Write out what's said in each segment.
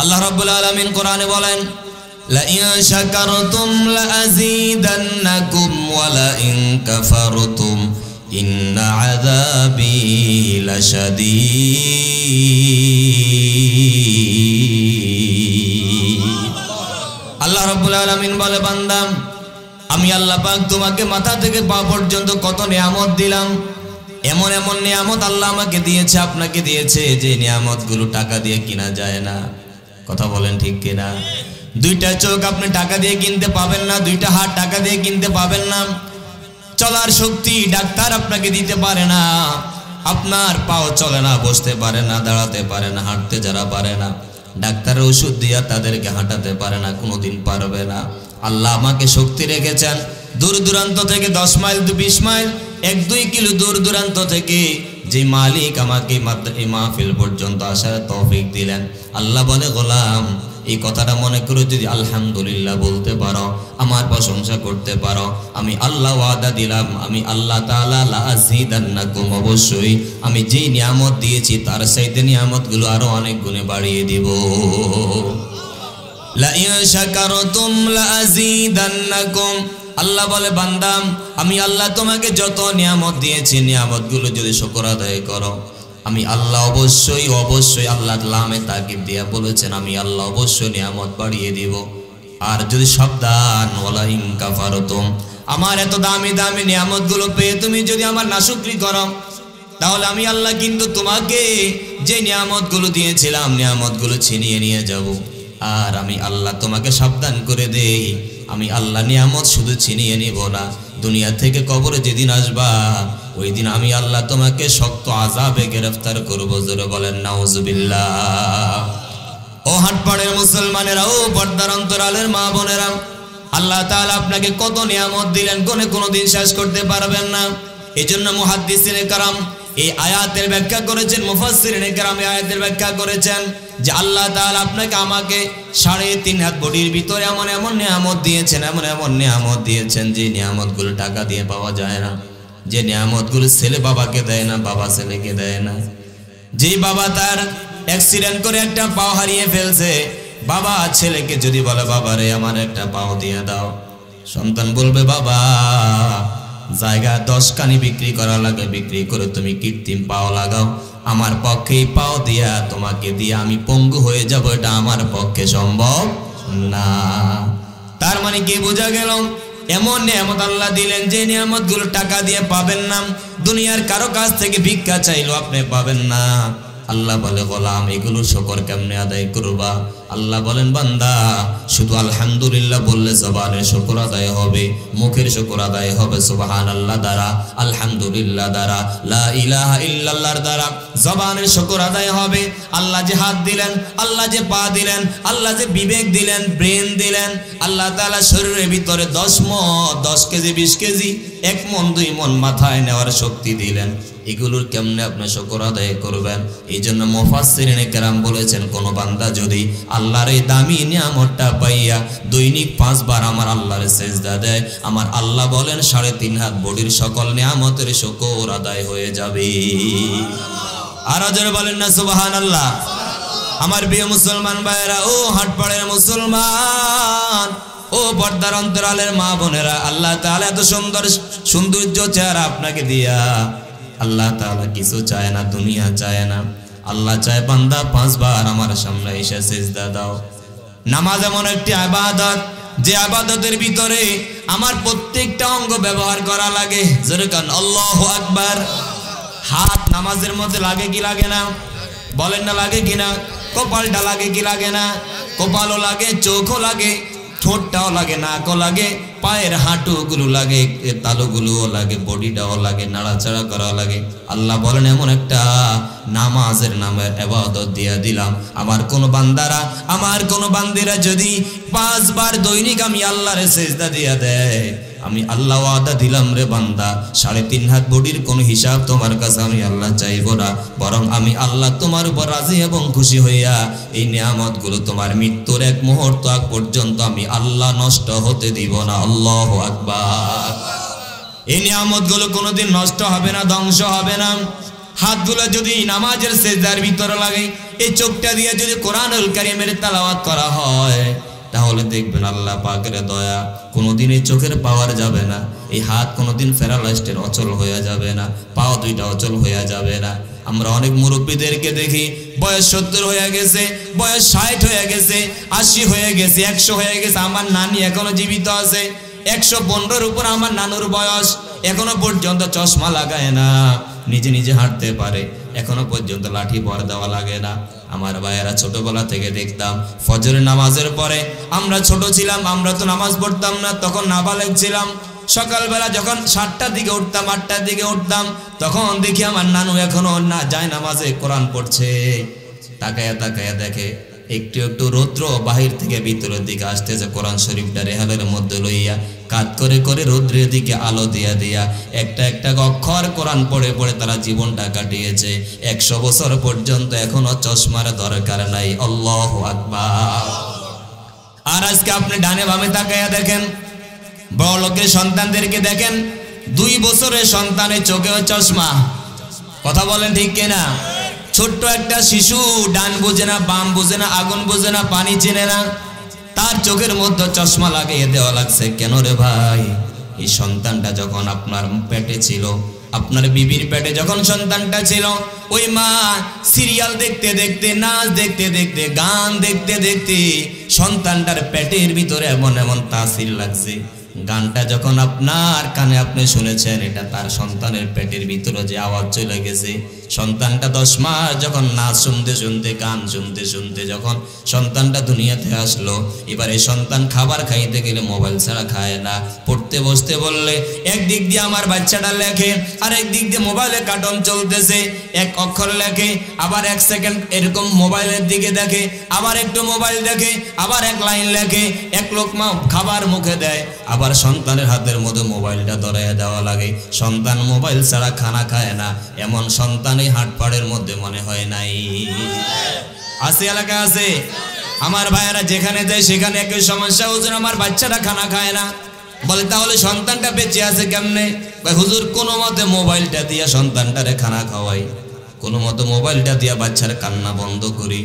আল্লাহ রাব্বুল আলামিন কোরআনে বলেন, লা ইন শাকারতুম লা আযীদান্নাকুম ওয়া লা ইন কাফারতুম ইন্না আযাবি লাশাদীদ। আল্লাহ রাব্বুল আলামিন বলে, বান্দা আমি আল্লাহ পাক তোমাকে মাথা থেকে পা পর্যন্ত কত নিয়ামত দিলাম। এমন এমন নিয়ামত আল্লাহ আমাকে দিয়েছে, আপনাকে দিয়েছে, যে নিয়ামতগুলো টাকা দিয়ে কিনা যায় না। কথা বলেন ঠিক কিনা? দুইটা চোখ আপনি টাকা দিয়ে কিনতে পাবেন না, দুইটা হাত টাকা দিয়ে কিনতে পাবেন না। চলার শক্তি ডাক্তার আপনাকে দিতে পারে না। আপনার পাও চলে না, বসতে পারে না, দাঁড়াতে পারে না, হাঁটতে যারা পারে না, ডাক্তারের ওষুধ দিয়া তাদেরকে হাঁটাতে পারে না, কোনোদিন পারবে না। আল্লাহ আমাকে শক্তি রেখেছেন। দূর দূরান্ত থেকে 10 মাইল 20 মাইল 1-2 কিলো দূর দূরান্ত থেকে যে মালিক আমাকে এই মাহফিল পর্যন্ত আসার তৌফিক দিলেন, আল্লাহ বলে, গোলাম এই কথাটা মনে করে যদি আলহামদুলিল্লাহ বলতে পারো, আমার প্রশংসা করতে পারো, আমি আল্লাহ ওয়াদা দিলাম, আমি আল্লাহ তাআলা লা আযীদান্নাকুম, অবশ্যই আমি যেই নিয়ামত দিয়েছি তার চাইতে নিয়ামতগুলো আরো অনেক গুণে বাড়িয়ে দিব। লা ইন শাকারতুম লা আযীদান্নাকুম, আল্লাহ বলে, বান্দা আমি আল্লাহ তোমাকে যত নিয়ামত দিয়েছি নিয়ামতগুলো যদি শুকর আদায় করো, আমি আল্লাহ অবশ্যই অবশ্যই, আল্লাহ লামে তাকিব দিয়া বলেছেন, আমি আল্লাহ অবশ্যই নিয়ামত বাড়িয়ে দিব। আর যদি সাবধান, ওয়ালা ইন কাফারতুম, আমার এত দামি দামি নিয়ামতগুলো পেয়ে তুমি যদি আমার নাশুকরি করো, তাহলে আমি আল্লাহ কিন্তু তোমাকে যে নিয়ামতগুলো দিয়েছিলাম নিয়ামতগুলো ছিনিয়ে নিয়ে যাব। আর আমি আল্লাহ তোমাকে সাবধান করে দেই, আমি আল্লাহ নিয়ামত শুধু ছিনিয়ে নিব না, দুনিয়া থেকে কবরে যেদিন আসবা ওই দিন আমি আল্লাহ তোমাকে শক্ত আযাবে গ্রেফতার করব। জোরে বলেন নাউজুবিল্লাহ। ও হাটপাড়ের মুসলমানেরা, ও পর্দার অন্তরালের মা বোনেরা, আল্লাহ তাআলা আপনাকে কত নিয়ামত দিলেন, কোনোদিন শেষ করতে পারবেন না। এজন্য মুহাদ্দিসিনে কেরাম এই আয়াতের ব্যাখ্যা করেছেন, মুফাসসিরিনে কেরাম এই আয়াতের ব্যাখ্যা করেছেন যে আল্লাহ তাআলা আপনাকে আমাকে 3.5 হাত বডির ভিতরে এমন এমন নিয়ামত দিয়েছেন, এমন এমন নিয়ামত দিয়েছেন যে নিয়ামতগুলো টাকা দিয়ে পাওয়া যায় না, যে নিয়ামতগুলো ছেলে বাবাকে দেয় না, বাবা ছেলেকে দেয় না। যেই বাবা তার অ্যাক্সিডেন্ট করে একটা পাও হারিয়ে ফেলছে, বাবা ছেলেকে যদি বলে, বাবা রে আমার একটা পাও দিয়ে দাও, সন্তান বলবে, বাবা জায়গা 10 কানি বিক্রি করা লাগে, বিক্রি করে তুমি কৃত্রিম পাও লাগাও, আমার পক্ষে এই পাও দিয়া তোমাকে দিয়া আমি পঙ্গু হয়ে যাব, এটা আমার পক্ষে সম্ভব না। তার মানে কি বোঝা গেল? এমন নিয়ামত আল্লাহ দিলেন যে নিয়ামতগুলো টাকা দিয়ে পাবেন না, দুনিয়ার কারো কাছ থেকে ভিক্ষা চাইলেও আপনি পাবেন না। আল্লাহ বলে, গোলাম এগুলো শুকর কেমনে আদায় করবা? আল্লাহ বলেন, বান্দা শুধু আলহামদুলিল্লাহ বললে জবানের শুকর আদায় হবে, মুখের শুকর আদায় হবে সুবহানাল্লাহ দ্বারা, আলহামদুলিল্লাহ দ্বারা, লা ইলাহা ইল্লাল্লাহর দ্বারা জবানের শুকর আদায় হবে। আল্লাহ যে হাত দিলেন, আল্লাহ যে পা দিলেন, আল্লাহ যে বিবেক দিলেন, ব্রেন দিলেন, আল্লাহ তাআলা শরীরের ভিতরে 10 কেজি 20 কেজি 1 মন 2 মন মাথায় নেওয়ার শক্তি দিলেন, এগুলোর কেমনে আপনি শুকর আদায় করবেন? এই জন্য মুফাসসিরিনে কেরাম বলেছেন, কোন বান্দা যদি আল্লাহর এই দামি নিয়ামতটা পাইয়া দৈনিক 5 বার আমার আল্লাহর সিজদা দেয়, আমার আল্লাহ বলেন 3.5 হাত বডির সকল নিয়ামতের শুকর আদায় হয়ে যাবে। আর জোরে বলেন না সুবহানাল্লাহ। আমার প্রিয় মুসলমান ভাইরা, ও হাটপাড়ের মুসলমান, ও পর্দার অন্তরালের মা বোনেরা, আল্লাহ তাআলা এত সৌন্দর্য চেহারা আপনাকে দিয়া আল্লাহ তাআলা কিছু চায় না, দুনিয়া চায় না। আল্লাহ চায় বান্দা 5 বার আমার সামনে এসে সিজদা দাও। নামাজ এমন একটি ইবাদত যে ইবাদতের ভিতরে আমার প্রত্যেকটা অঙ্গ ব্যবহার করা লাগে। জোরে কান আল্লাহু আকবার। হাত নামাজের মধ্যে লাগে কি লাগে না? বলেন না লাগে কিনা? কপালটা লাগে কি লাগে না? কপালও লাগে, চোখও লাগে, ঠোঁটটাও লাগে, নাকও লাগে, পায়ের হাঁটুগুলো লাগে, তালুগুলোও লাগে, বডিটাও লাগে, নাড়াচাড়া করা লাগে। আল্লাহ বলেন এমন একটা নামাজের নামের ইবাদত দিয়া দিলাম, আমার কোন বান্দারা, আমার কোন বান্দিরা যদি 5 বার দৈনিক আমি আল্লাহরে সিজদা দিয়া দেয়, আমি আল্লাহ ওয়াদা দিলাম রে বান্দা, 3.5 হাত বডির কোন হিসাব তোমার কাছে আমি আল্লাহ চাইবো না, বরং আমি আল্লাহ তোমার উপর রাজি এবং খুশি হইয়া এই নিয়ামতগুলো তোমার মৃত্যুর 1 মুহূর্ত আগ পর্যন্ত আমি আল্লাহ নষ্ট হতে দিব না। আল্লাহু আকবার। এই নিয়ামতগুলো কোনোদিন নষ্ট হবে না, ধ্বংস হবে না। হাতগুলো যদি নামাজের সেজদার ভিতরে লাগে, এই চোখটা দিয়ে যদি কোরআনুল কারীমের তেলাওয়াত করা হয়, তাহলে দেখবেন আল্লাহ পাকের দয়া, কোনোদিন এই চোখের পাওয়ার যাবে না, এই হাত কোনোদিন প্যারালাইজড অচল হয়ে যাবে না, পাও দুইটা অচল হয়ে যাবে না। আমরা অনেক মুরব্বীদেরকে দেখি বয়স 70 হয়ে গেছে, বয়স 60 হয়ে গেছে, 80 হয়ে গেছে, 100 হয়ে গেছে। আমার নানি এখনো জীবিত আছে, 115-র উপর আমার নানুর বয়স, এখনো পর্যন্ত চশমা লাগায় না, নিজে নিজে হাঁটতে পারে, এখনো পর্যন্ত লাঠি ভর দেওয়া লাগে না। আমার ভাইয়েরা ছোটবেলা থেকে দেখতাম ফজরের নামাজের পরে, আমরা ছোট ছিলাম, আমরা তো নামাজ পড়তাম না, তখন নাবালেগ ছিলাম। সকালবেলা যখন 7টার দিকে উঠতাম, 8টার দিকে উঠতাম, তখন দেখি আমার নানু এখনো না যায় নামাজে কোরআন পড়ছে। তাকায়া তাকায়া দেখে একটু একটু রৌদ্র বাহির থেকে ভিতরের দিকে আসতেছে, কোরআন শরীফটা রেহালের মধ্যে লইয়া কাত করে করে রৌদ্রের দিকে আলো দিয়া দিয়া একটা একটা অক্ষর কোরআন পড়ে পড়ে তারা জীবনটা কাটিয়েছে। 100 বছর পর্যন্ত এখনো চশমার দরকার নাই। আল্লাহু আকবার। আর আজকে আপনি ডানে বামে তাকায়া দেখেন, বড় লোকের সন্তানদেরকে দেখেন, 2 বছরের সন্তানের চোখেও চশমা। কথা বলেন ঠিক কিনা? ছোট্ট একটা শিশু ডান বোঝে না, বাম বোঝে না, আগুন বোঝে না, পানি চেনে না, তার চোখের মধ্যে চশমা লাগিয়ে দেওয়া লাগছে। কেন রে ভাই? এই সন্তানটা যখন আপনার পেটে ছিল, আপনার বিবির পেটে যখন সন্তানটা ছিল, ওই মা সিরিয়াল দেখতে দেখতে, নাচ দেখতে দেখতে, গান দেখতে দেখতে সন্তানটার পেটের ভিতরে এমন এমন তাসির লাগছে। গানটা যখন আপনার কানে আপনি শুনেছেন, এটা তার সন্তানের পেটের ভিতরে যে আওয়াজ চলে গেছে। সন্তানটা 10 মাস যখন নাচ শুনতে শুনতে, গান শুনতে শুনতে যখন সন্তানটা দুনিয়াতে আসলো, এবারে সন্তান খাবার খাইতে গেলে মোবাইল ছাড়া খায় না। পড়তে বসতে বললে একদিক দিয়ে আমার বাচ্চাটা লেখে, আর একদিক দিয়ে মোবাইলে কার্টুন চলতেছে, এক অক্ষর লেখে, আবার 1 সেকেন্ড এরকম মোবাইলের দিকে দেখে, আবার একটু মোবাইল দেখে, আবার 1 লাইন লেখে, 1 লোকমা খাবার মুখে দেয়, আবার সন্তানের হাতের মধ্যে মোবাইলটা ধরাইয়া দেওয়া লাগে। সন্তান মোবাইল ছাড়া খানা খায় না, এমন সন্তান এই হাটপাড়ের মধ্যে মনে হয় নাই। আছে এলাকা আছে। আমার ভাইয়েরা যেখানে যায় সেখানে একই সমস্যা, হুজুর আমার বাচ্চাটা খানা খায় না। বলে তাহলে সন্তানটা বেঁচে আছে কেমনে? হুজুর কোনো মতে মোবাইলটা দিয়া সন্তানটারে খানা খাওয়াই, কোনো মতো মোবাইলটা দিয়া বাচ্চার কান্না বন্ধ করি।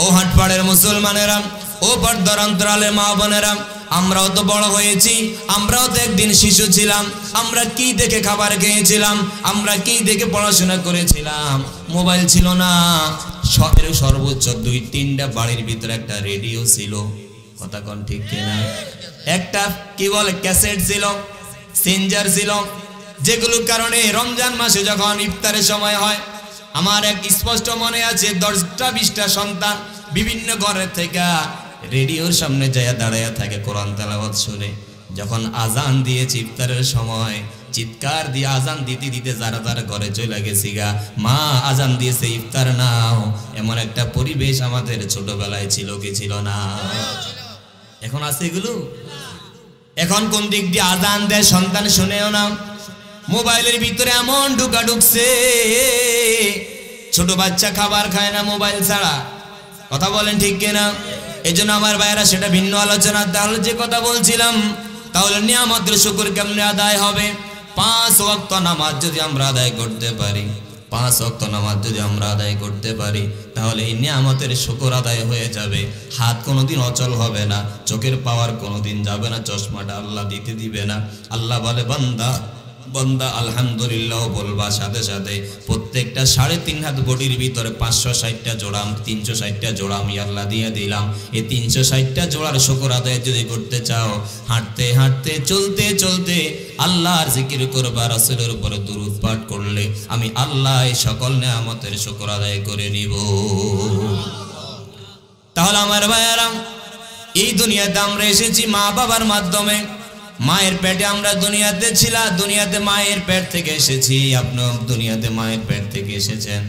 ও হাটপাড়ের মুসলমানেরা, ও পর্দার অন্তরালের মা বোনেরা, আমরাও তো বড় হয়েছি, আমরাও তো একদিন শিশু ছিলাম। আমরা কি দেখে খাবার খেয়েছিলাম? আমরা কি দেখে পড়াশোনা করেছিলাম? মোবাইল ছিল না, শহরের সর্বোচ্চ 2-3টা বাড়ির ভিতরে একটা রেডিও ছিল। কথা কোন ঠিক কিনা? একটা কি বলে ক্যাসেট ছিল, সিনজার ছিল, যেগুলোর কারণে রমজান মাসে যখন ইফতারের সময় হয়, আমার এক স্পষ্ট মনে আছে 10টা-20টা সন্তান বিভিন্ন ঘরের থেকে রেডিওর সামনে যায় দাঁড়াইয়া থাকে, কোরআন তেলাওয়াত শুনে। যখন আজান দিয়েছে ইফতারের সময়, চিৎকার দিয়ে আজান দিতে দিতে যারা যারা ঘরে চলে গেছি গা, মা আজান দিয়েছে ইফতার নাও। এমন একটা পরিবেশ আমাদের ছোটবেলায় ছিল কি ছিল না? এখন আছে এগুলো? এখন কোন দিক দিয়ে আজান দেয় সন্তান শুনেও না। মোবাইলের ভিতরে এমন ঢুকা ঢুকছে, ছোট বাচ্চা খাবার খায় না মোবাইল ছাড়া। কথা বলেন ঠিক কিনা? এই জন্য আমার ভাইয়েরা সেটা ভিন্ন আলোচনা। তাহলে যে কথা বলছিলাম, তাহলে নিয়ামতের শুকর কেমনে আদায় হবে? 5 ওয়াক্ত নামাজ যদি আমরা আদায় করতে পারি, 5 ওয়াক্ত নামাজ যদি আমরা আদায় করতে পারি, তাহলে এই নিয়ামতের শুকর আদায় হয়ে যাবে। হাত কোনোদিন অচল হবে না, চোখের পাওয়ার কোনোদিন যাবে না, চশমাটা আল্লাহ দিতে দিবে না। আল্লাহ বলে বান্দা বান্দা আলহামদুলিল্লাহ বলবা, সাথে সাথে প্রত্যেকটা 3.5 হাত বডির ভিতরে 560টা জোড়া, 360টা জোড়া আমি আল্লাহ দিয়ে দিলাম। এই 360টা জোড়ার শুকর আদায় যদি করতে চাও, হাঁটতে হাঁটতে চলতে চলতে আল্লাহর জিকির করবা, রাসূলের উপরে দুরূদ পাঠ করলে আমি আল্লাহ এই সকল নিয়ামতের শুকর আদায় করে নিব। তাহলে আমার ভাইয়েরা, এই দুনিয়াতে আমরা এসেছি মা বাবার মাধ্যমে। মায়ের পেটে আমরা দুনিয়াতে ছিলাম, দুনিয়াতে মায়ের পেট থেকে এসেছি। আপনিও দুনিয়াতে মায়ের পেট থেকে এসেছেন।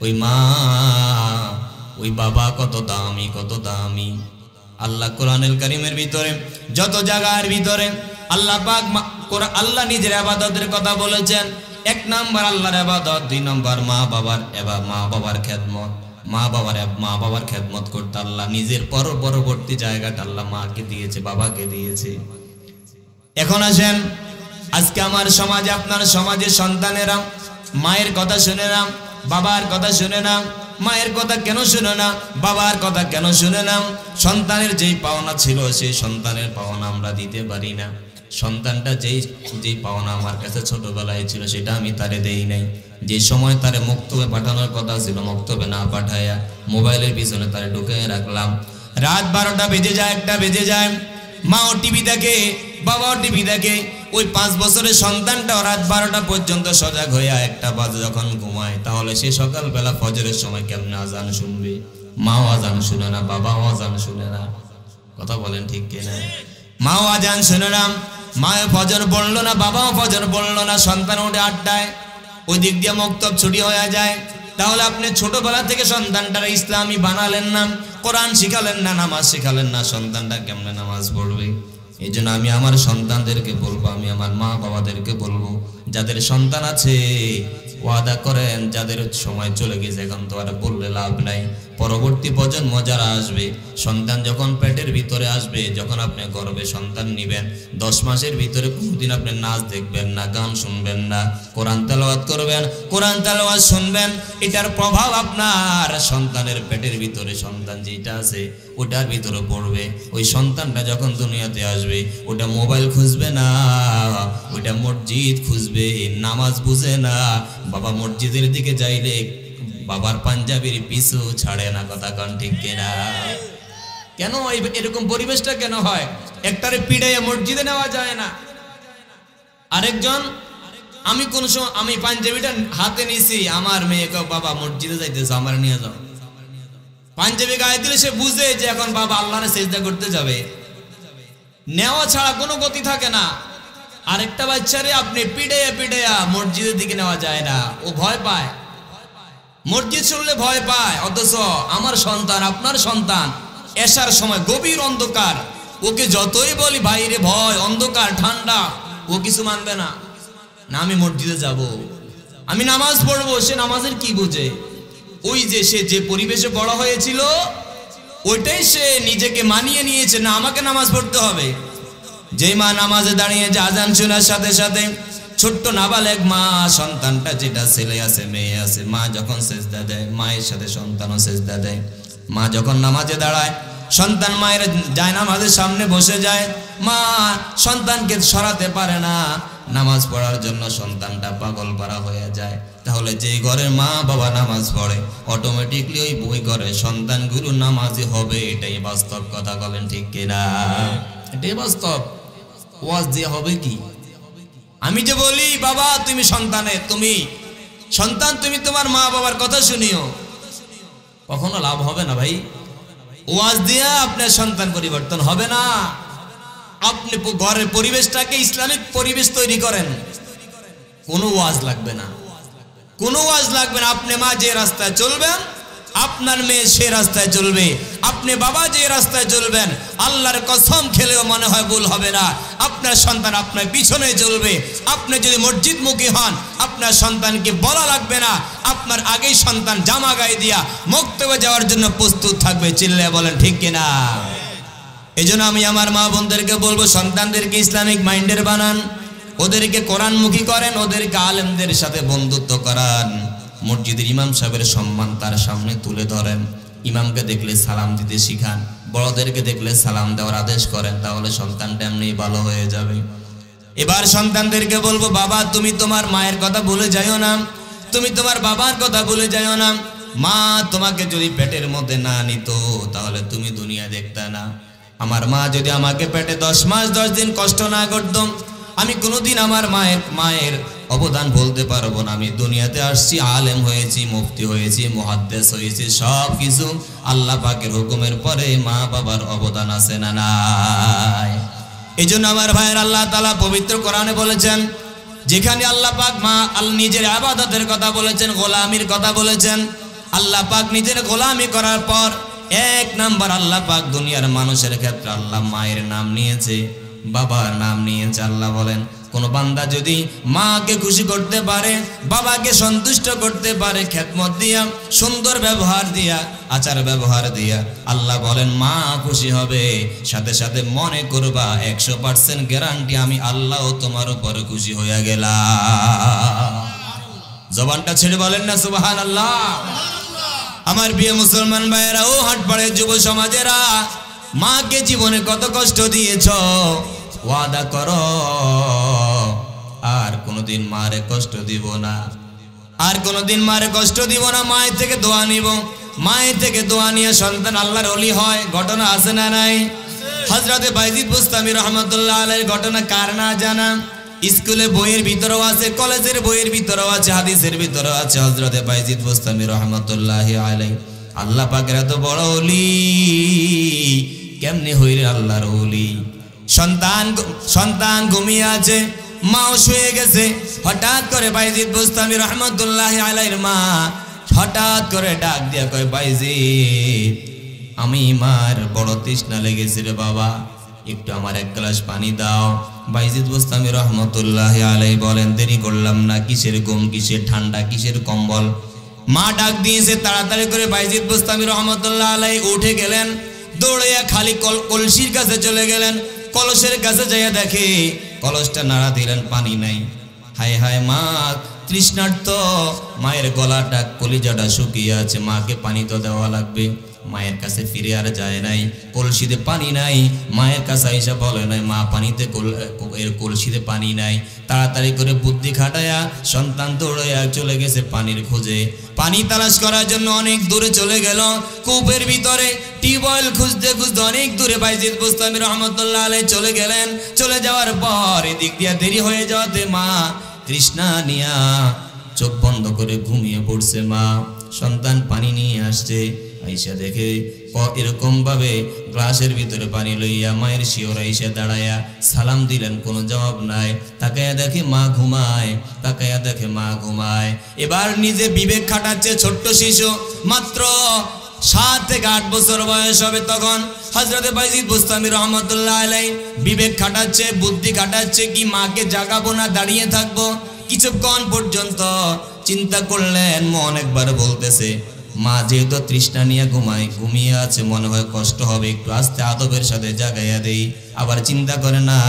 ওই মা ওই বাবা কত দামি, কত দামি। আল্লাহ কোরআনুল কারীমের ভিতরে যত জায়গার ভিতরে আল্লাহ পাক আল্লাহ নিজের ইবাদতের কথা বলেছেন। 1 নাম্বার আল্লাহর ইবাদত, 2 নাম্বার মা বাবার খেদমত। মা বাবার খেদমত করতে আল্লাহ নিজের পরবর্তী জায়গাটা আল্লাহ মাকে দিয়েছে, বাবাকে দিয়েছে। এখন আসেন, আজকে আমার সমাজে, আপনার সমাজের সন্তানেরা মায়ের কথা শুনে না, বাবার কথা শুনে না। মায়ের কথা কেন শুনে না, বাবার কথা কেন শুনে না? সন্তানের যেই পাওনা ছিল সেই সন্তানের পাওনা আমরা দিতে পারি না। সন্তানটা যেই পাওনা আমার কাছে ছোটবেলায় ছিল সেটা আমি তারে দেই নাই। যে সময় তারে মক্তবে পাঠানোর কথা ছিল, মক্তবে না পাঠাইয়া মোবাইলের পিছনে তারে ঢুকিয়ে রাখলাম। রাত 12টা বেজে যায়, 1টা বেজে যায়, মাও টিভি দেখে, বাবাও টিভি দেখে। ওই 5 বছরের সন্তানটাও রাত 12টা পর্যন্ত সজাগ হইয়া 1টা বাজে যখন ঘুমায়, তাহলে সে সকালবেলা ফজরের সময় কেমনে আজান শুনবে? মাও আজান শুনে না, বাবাও আজান শুনে না। কথা বলেন ঠিক কিনা? মাও আজান শুনে না, মাও ফজর পড়লো না, বাবাও ফজর পড়লো না, সন্তান ওঠে 8টায়, ওই দিক দিয়ে মক্তব ছুটি হয়ে যায়। তাহলে আপনি ছোটবেলা থেকে সন্তানটার ইসলামী বানালেন না, কোরআন শিখালেন না, নামাজ শিখালেন না, সন্তানটা কেমনে নামাজ পড়বে? এই জন্য আমি আমার সন্তানদেরকে বলবো, আমি আমার মা বাবাদেরকে বলবো, যাদের সন্তান আছে ওয়াদা করেন, যাদের সময় চলে গেছে এখন তো আর বললে লাভ নাই। পরবর্তী প্রজন্ম যারা আসবে, সন্তান যখন পেটের ভিতরে আসবে, যখন আপনি গর্ভে সন্তান নিবেন, 10 মাসের ভিতরে কোনোদিন আপনি নাচ দেখবেন না, গান শুনবেন না, কোরআন তেলাওয়াত করবেন, কোরআন তেলাওয়াত শুনবেন। এটার প্রভাব আপনার সন্তানের পেটের ভিতরে, সন্তান যেটা আছে ওটার ভিতরে পড়বে। ওই সন্তানটা যখন দুনিয়াতে আসবে, ওটা মোবাইল খুঁজবে না, ওটা মসজিদ খুঁজবে। নামাজ বুঝে না, বাবা মসজিদের দিকে যাইলে বাবার পাঞ্জাবির পিছু ছাড়ে না। কথা কন ঠিক কিনা? কেন এরকম পরিবেশটা কেন হয়? একটারে পিড়াইয়া মসজিদে নেওয়া যায় না, আরেকজন আমি পাঞ্জাবিটা হাতে নিছি, আমার মেয়েকে বাবা মসজিদে যাইতেছে, আমার নিয়ে যাও। পাঞ্জাবি গায়ে দিলে সে বুঝে যে এখন বাবা আল্লাহরে সিজদা করতে যাবে, নেওয়া ছাড়া কোনো গতি থাকে না। আরেকটা বাচ্চারে আপনি পিড়াইয়া মসজিদের দিকে নেওয়া যায় না, ও ভয় পায়, মসজিদ শুনলে ভয় পায়। অথচ আমার সন্তান, আপনার সন্তান এশার সময় গভীর অন্ধকার, ওকে যতই বলি বাইরে ভয়, অন্ধকার, ঠান্ডা, ও কিছু মানবে না। না আমি মসজিদে যাব, আমি নামাজ পড়বো। সে নামাজের কি বুঝে? ওই যে সে যে পরিবেশে বড় হয়েছিল ওইটাই সে নিজেকে মানিয়ে নিয়েছে, না আমাকে নামাজ পড়তে হবে। যেই মা নামাজে দাঁড়িয়ে যে আজান শোনার সাথে সাথে ছোট্ট নাবালেগ মা, সন্তানটা যেটা ছেলে আছে মেয়ে আছে, মা যখন সেজদা দেয়, মায়ের সাথে সন্তানও সেজদা দেয়। মা যখন নামাজে দাঁড়ায়, সন্তান মায়ের যায় নামাজের সামনে বসে যায়, মা সন্তানকে সরাতে পারে না, নামাজ পড়ার জন্য সন্তানটা পাগল পারা হয়ে যায়। তাহলে যেই ঘরের মা বাবা নামাজ পড়ে, অটোমেটিকলি ওই ঘরের সন্তানগুলো নামাজি হবে। এটাই বাস্তব। কথা বলেন ঠিক কিনা? এটাই বাস্তব। ওয়াজ দিয়ে হবে কি? আমি যে বলি বাবা তুমি সন্তান, তুমি তোমার মা বাবার কথা শুনিও, কখনো লাভ হবে না ভাই। ওয়াজ দিয়া আপনার সন্তান পরিবর্তন হবে না। আপনি ঘরের পরিবেশটাকে ইসলামিক পরিবেশ তৈরি করেন, কোনো ওয়াজ লাগবে না, কোনো ওয়াজ লাগবে না। আপনি মা যে রাস্তায় চলবেন, আপনার মেয়ে সে রাস্তায় চলবে। আপনি বাবা যে রাস্তায় চলবেন, আল্লাহর কসম খেলেও মনে হয় ভুল হবে না, আপনার সন্তান আপনার পিছনে চলবে। আপনি যদি মসজিদমুখী হন, আপনার সন্তানকে বলা লাগবে না, আপনার আগেই সন্তান জামা গায়ে দিয়া মক্তবে যাওয়ার জন্য প্রস্তুত থাকবে। চিল্লায় বলেন ঠিক কিনা? এই জন্য আমি আমার মা বোনদেরকে বলবো, সন্তানদেরকে ইসলামিক মাইন্ডের বানান, ওদেরকে কোরআনমুখী করেন, ওদেরকে আলেমদের সাথে বন্ধুত্ব করান। মসজিদের ইমাম সাহেবের সম্মান তার সামনে তুলে ধরেন, ইমামকে দেখলে সালাম দিতে শিখান, বড়দেরকে দেখলে সালাম দেওয়ার আদেশ করেন, তাহলে সন্তানটা এমনি ভালো হয়ে যাবে। এবার সন্তানদেরকে বলবো, বাবা তুমি তোমার মায়ের কথা ভুলে যাইও না, তুমি তোমার বাবার কথা ভুলে যাইও না। মা তোমাকে যদি পেটের মধ্যে না নিত, তাহলে তুমি দুনিয়া দেখতে না। আমার মা যদি আমাকে পেটে 10 মাস 10 দিন কষ্ট না করতাম, আমি কোনোদিন আমার মায়ের অবদান বলতে পারবো না। আমি দুনিয়াতে আসছি, আলেম হয়েছি, মুফতি হয়েছি, মুহাদ্দিস হয়েছি, সব কিছু আল্লাহ পাকের হুকুমের পরে মা বাবার অবদান আছে না নাই? এই জন্য আমার ভাইয়ের, আল্লাহ তাআলা পবিত্র কোরআনে বলেছেন, যেখানে আল্লাহ পাক নিজের ইবাদতের কথা বলেছেন, গোলামির কথা বলেছেন, আল্লাহ পাক নিজের গোলামি করার পর 1 নাম্বার আল্লাহ পাক দুনিয়ার মানুষের ক্ষেত্রে আল্লাহ মায়ের নাম নিয়েছে, বাবার নাম নিয়েছে। আল্লাহ বলেন, কোন বান্দা যদি মাকে খুশি করতে পারে, বাবাকে সন্তুষ্ট করতে পারে, খেদমত দিয়া, সুন্দর ব্যবহার দিয়া, আচার ব্যবহার দিয়া, আল্লাহ বলেন মা খুশি হবে। সাথে সাথে মনে করবা 100% গ্যারান্টি, আমি আল্লাহ তোমার উপর খুশি হয়ে গেলাম। জবানটা ছেড়ে বলেন না সুবহানাল্লাহ। আমার প্রিয় মুসলমান ভাইয়েরা ও হাটপাড়ের যুব সমাজেরা, মাকে জীবনে কত কষ্ট দিয়েছ, ওয়াদা করো আর কোনোদিন মারে কষ্ট দিব না, আর কোনোদিন মারে কষ্ট দিব না। মায়ের থেকে দোয়া নিব, মায়ের থেকে দোয়া নিয়ে সন্তান আল্লাহর ওলি হয়। ঘটনা আছে না নাই? হযরতে বাইজিদ বুস্তামি রহমাতুল্লাহ আলাইহির ঘটনা কার না জানা? স্কুলে বইয়ের ভিতরেও আছে, কলেজের বইয়ের ভিতরেও আছে, হাদিসের ভিতরেও আছে। হযরতে বাইজিদ বুস্তামি রহমাতুল্লাহ আলাইহি আল্লাহ পাকের এত বড় ওলি, কেমনে হইলেন আল্লাহর ওলি? সন্তান ঘুমিয়ে আছে, মাও শুয়ে গেছে। হঠাৎ করে বাইজিদ বুস্তামি রহমাতুল্লাহ আলাইহির মা হঠাৎ করে ডাক দিয়া কয়, বাইজিদ, আমি মার বড় তৃষ্ণা লেগেছে রে বাবা, একটু আমার এক গ্লাস পানি দাও। বাইজিদ বুস্তামি রহমাতুল্লাহ আলাইহি বলেন, দেরি করলাম না, কিসের ঘুম, কিসের ঠান্ডা, কিসের কম্বল। মা ডাক দিয়েছে, তাড়াতাড়ি করে বাইজিদ বুস্তামি রহমাতুল্লাহ আলাইহি উঠে গেলেন, দৌড়াইয়া খালি কলসির কাছে চলে গেলেন। কলসের কাছে যাইয়া দেখে কলসটা নাড়া দিলেন, পানি নাই। হায় হায়, মা তৃষ্ণার্ত, মায়ের গলাটা কলিজাটা শুকিয়ে আছে, মাকে পানি তো দেওয়া লাগবে। মায়ের কাছে ফিরে আর যায় নাই, কলসিতে পানি নাই। মায়ের কাছে আইসা বলে নাই, মা পানিতে কলসিতে পানি নাই। তাড়াতাড়ি করে বুদ্ধি খাটায়া সন্তান দৌড়াইয়া চলে গেছে পানির খোঁজে। পানি তালাশ করার জন্য অনেক দূরে চলে গেল, কূপের ভিতরে টিউবওয়েল খুঁজতে খুঁজতে অনেক দূরে বাইজিদ বুস্তামি রহমাতুল্লাহ আলাইহি চলে গেলেন। চলে যাওয়ার পর এদিক দিয়া দেরি হয়ে যাওয়াতে মা তৃষ্ণা নিয়া চোখ বন্ধ করে ঘুমিয়ে পড়ছে। মা সন্তান পানি নিয়ে আসছে, আইসা দেখে এরকম ভাবে গ্লাসের ভিতরে পানি লইয়া মায়ের শিওর আইসা দাঁড়ায়া সালাম দিলেন, কোনো জবাব নাই। তাকায়া দেখে মা ঘুমায়, তাকায়া দেখে মা ঘুমায়। এবার নিজে বিবেক খাটাচ্ছে, ছোট্ট শিশু, মাত্র 7 থেকে 8 বছর বয়স হবে তখন। হযরতে বাইজিদ বুস্তামি রহমাতুল্লাহ আলাইহি বিবেক খাটাচ্ছে, বুদ্ধি খাটাচ্ছে, কি মাকে জাগাবো না দাঁড়িয়ে থাকবো। কিছুক্ষণ পর্যন্ত চিন্তা করলেন, মন একবার বলতেছে, মা যেহেতু তৃষ্ণা নিয়ে ঘুমিয়ে আছে, মনে হয় কষ্ট হবে, একটু আস্তে আদবের সাথে জাগাইয়া দেই। আবার চিন্তা করে না,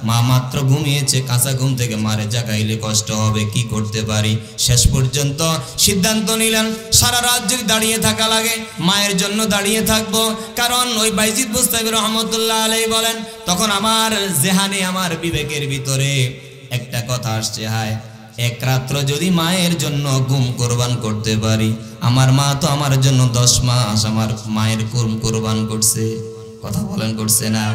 মা মাত্র ঘুমিয়েছে, কাঁচা ঘুম থেকে মারে জাগাইলে কষ্ট হবে, কি করতে পারি। শেষ পর্যন্ত সিদ্ধান্ত নিলেন, সারা রাত যদি দাঁড়িয়ে থাকা লাগে মায়ের জন্য দাঁড়িয়ে থাকবো। কারণ ওই বাইজিদ বুস্তামি রহমাতুল্লাহ আলাইহি বলেন, তখন আমার জেহানে, আমার বিবেকের ভিতরে একটা কথা আসছে, হায় এক রাত্র যদি মায়ের জন্য ঘুম কোরবান করতে পারি, আমার মা তো আমার জন্য 10 মাস আমার মায়ের ঘুম কোরবান করছে। কথা বলেন, করছে না?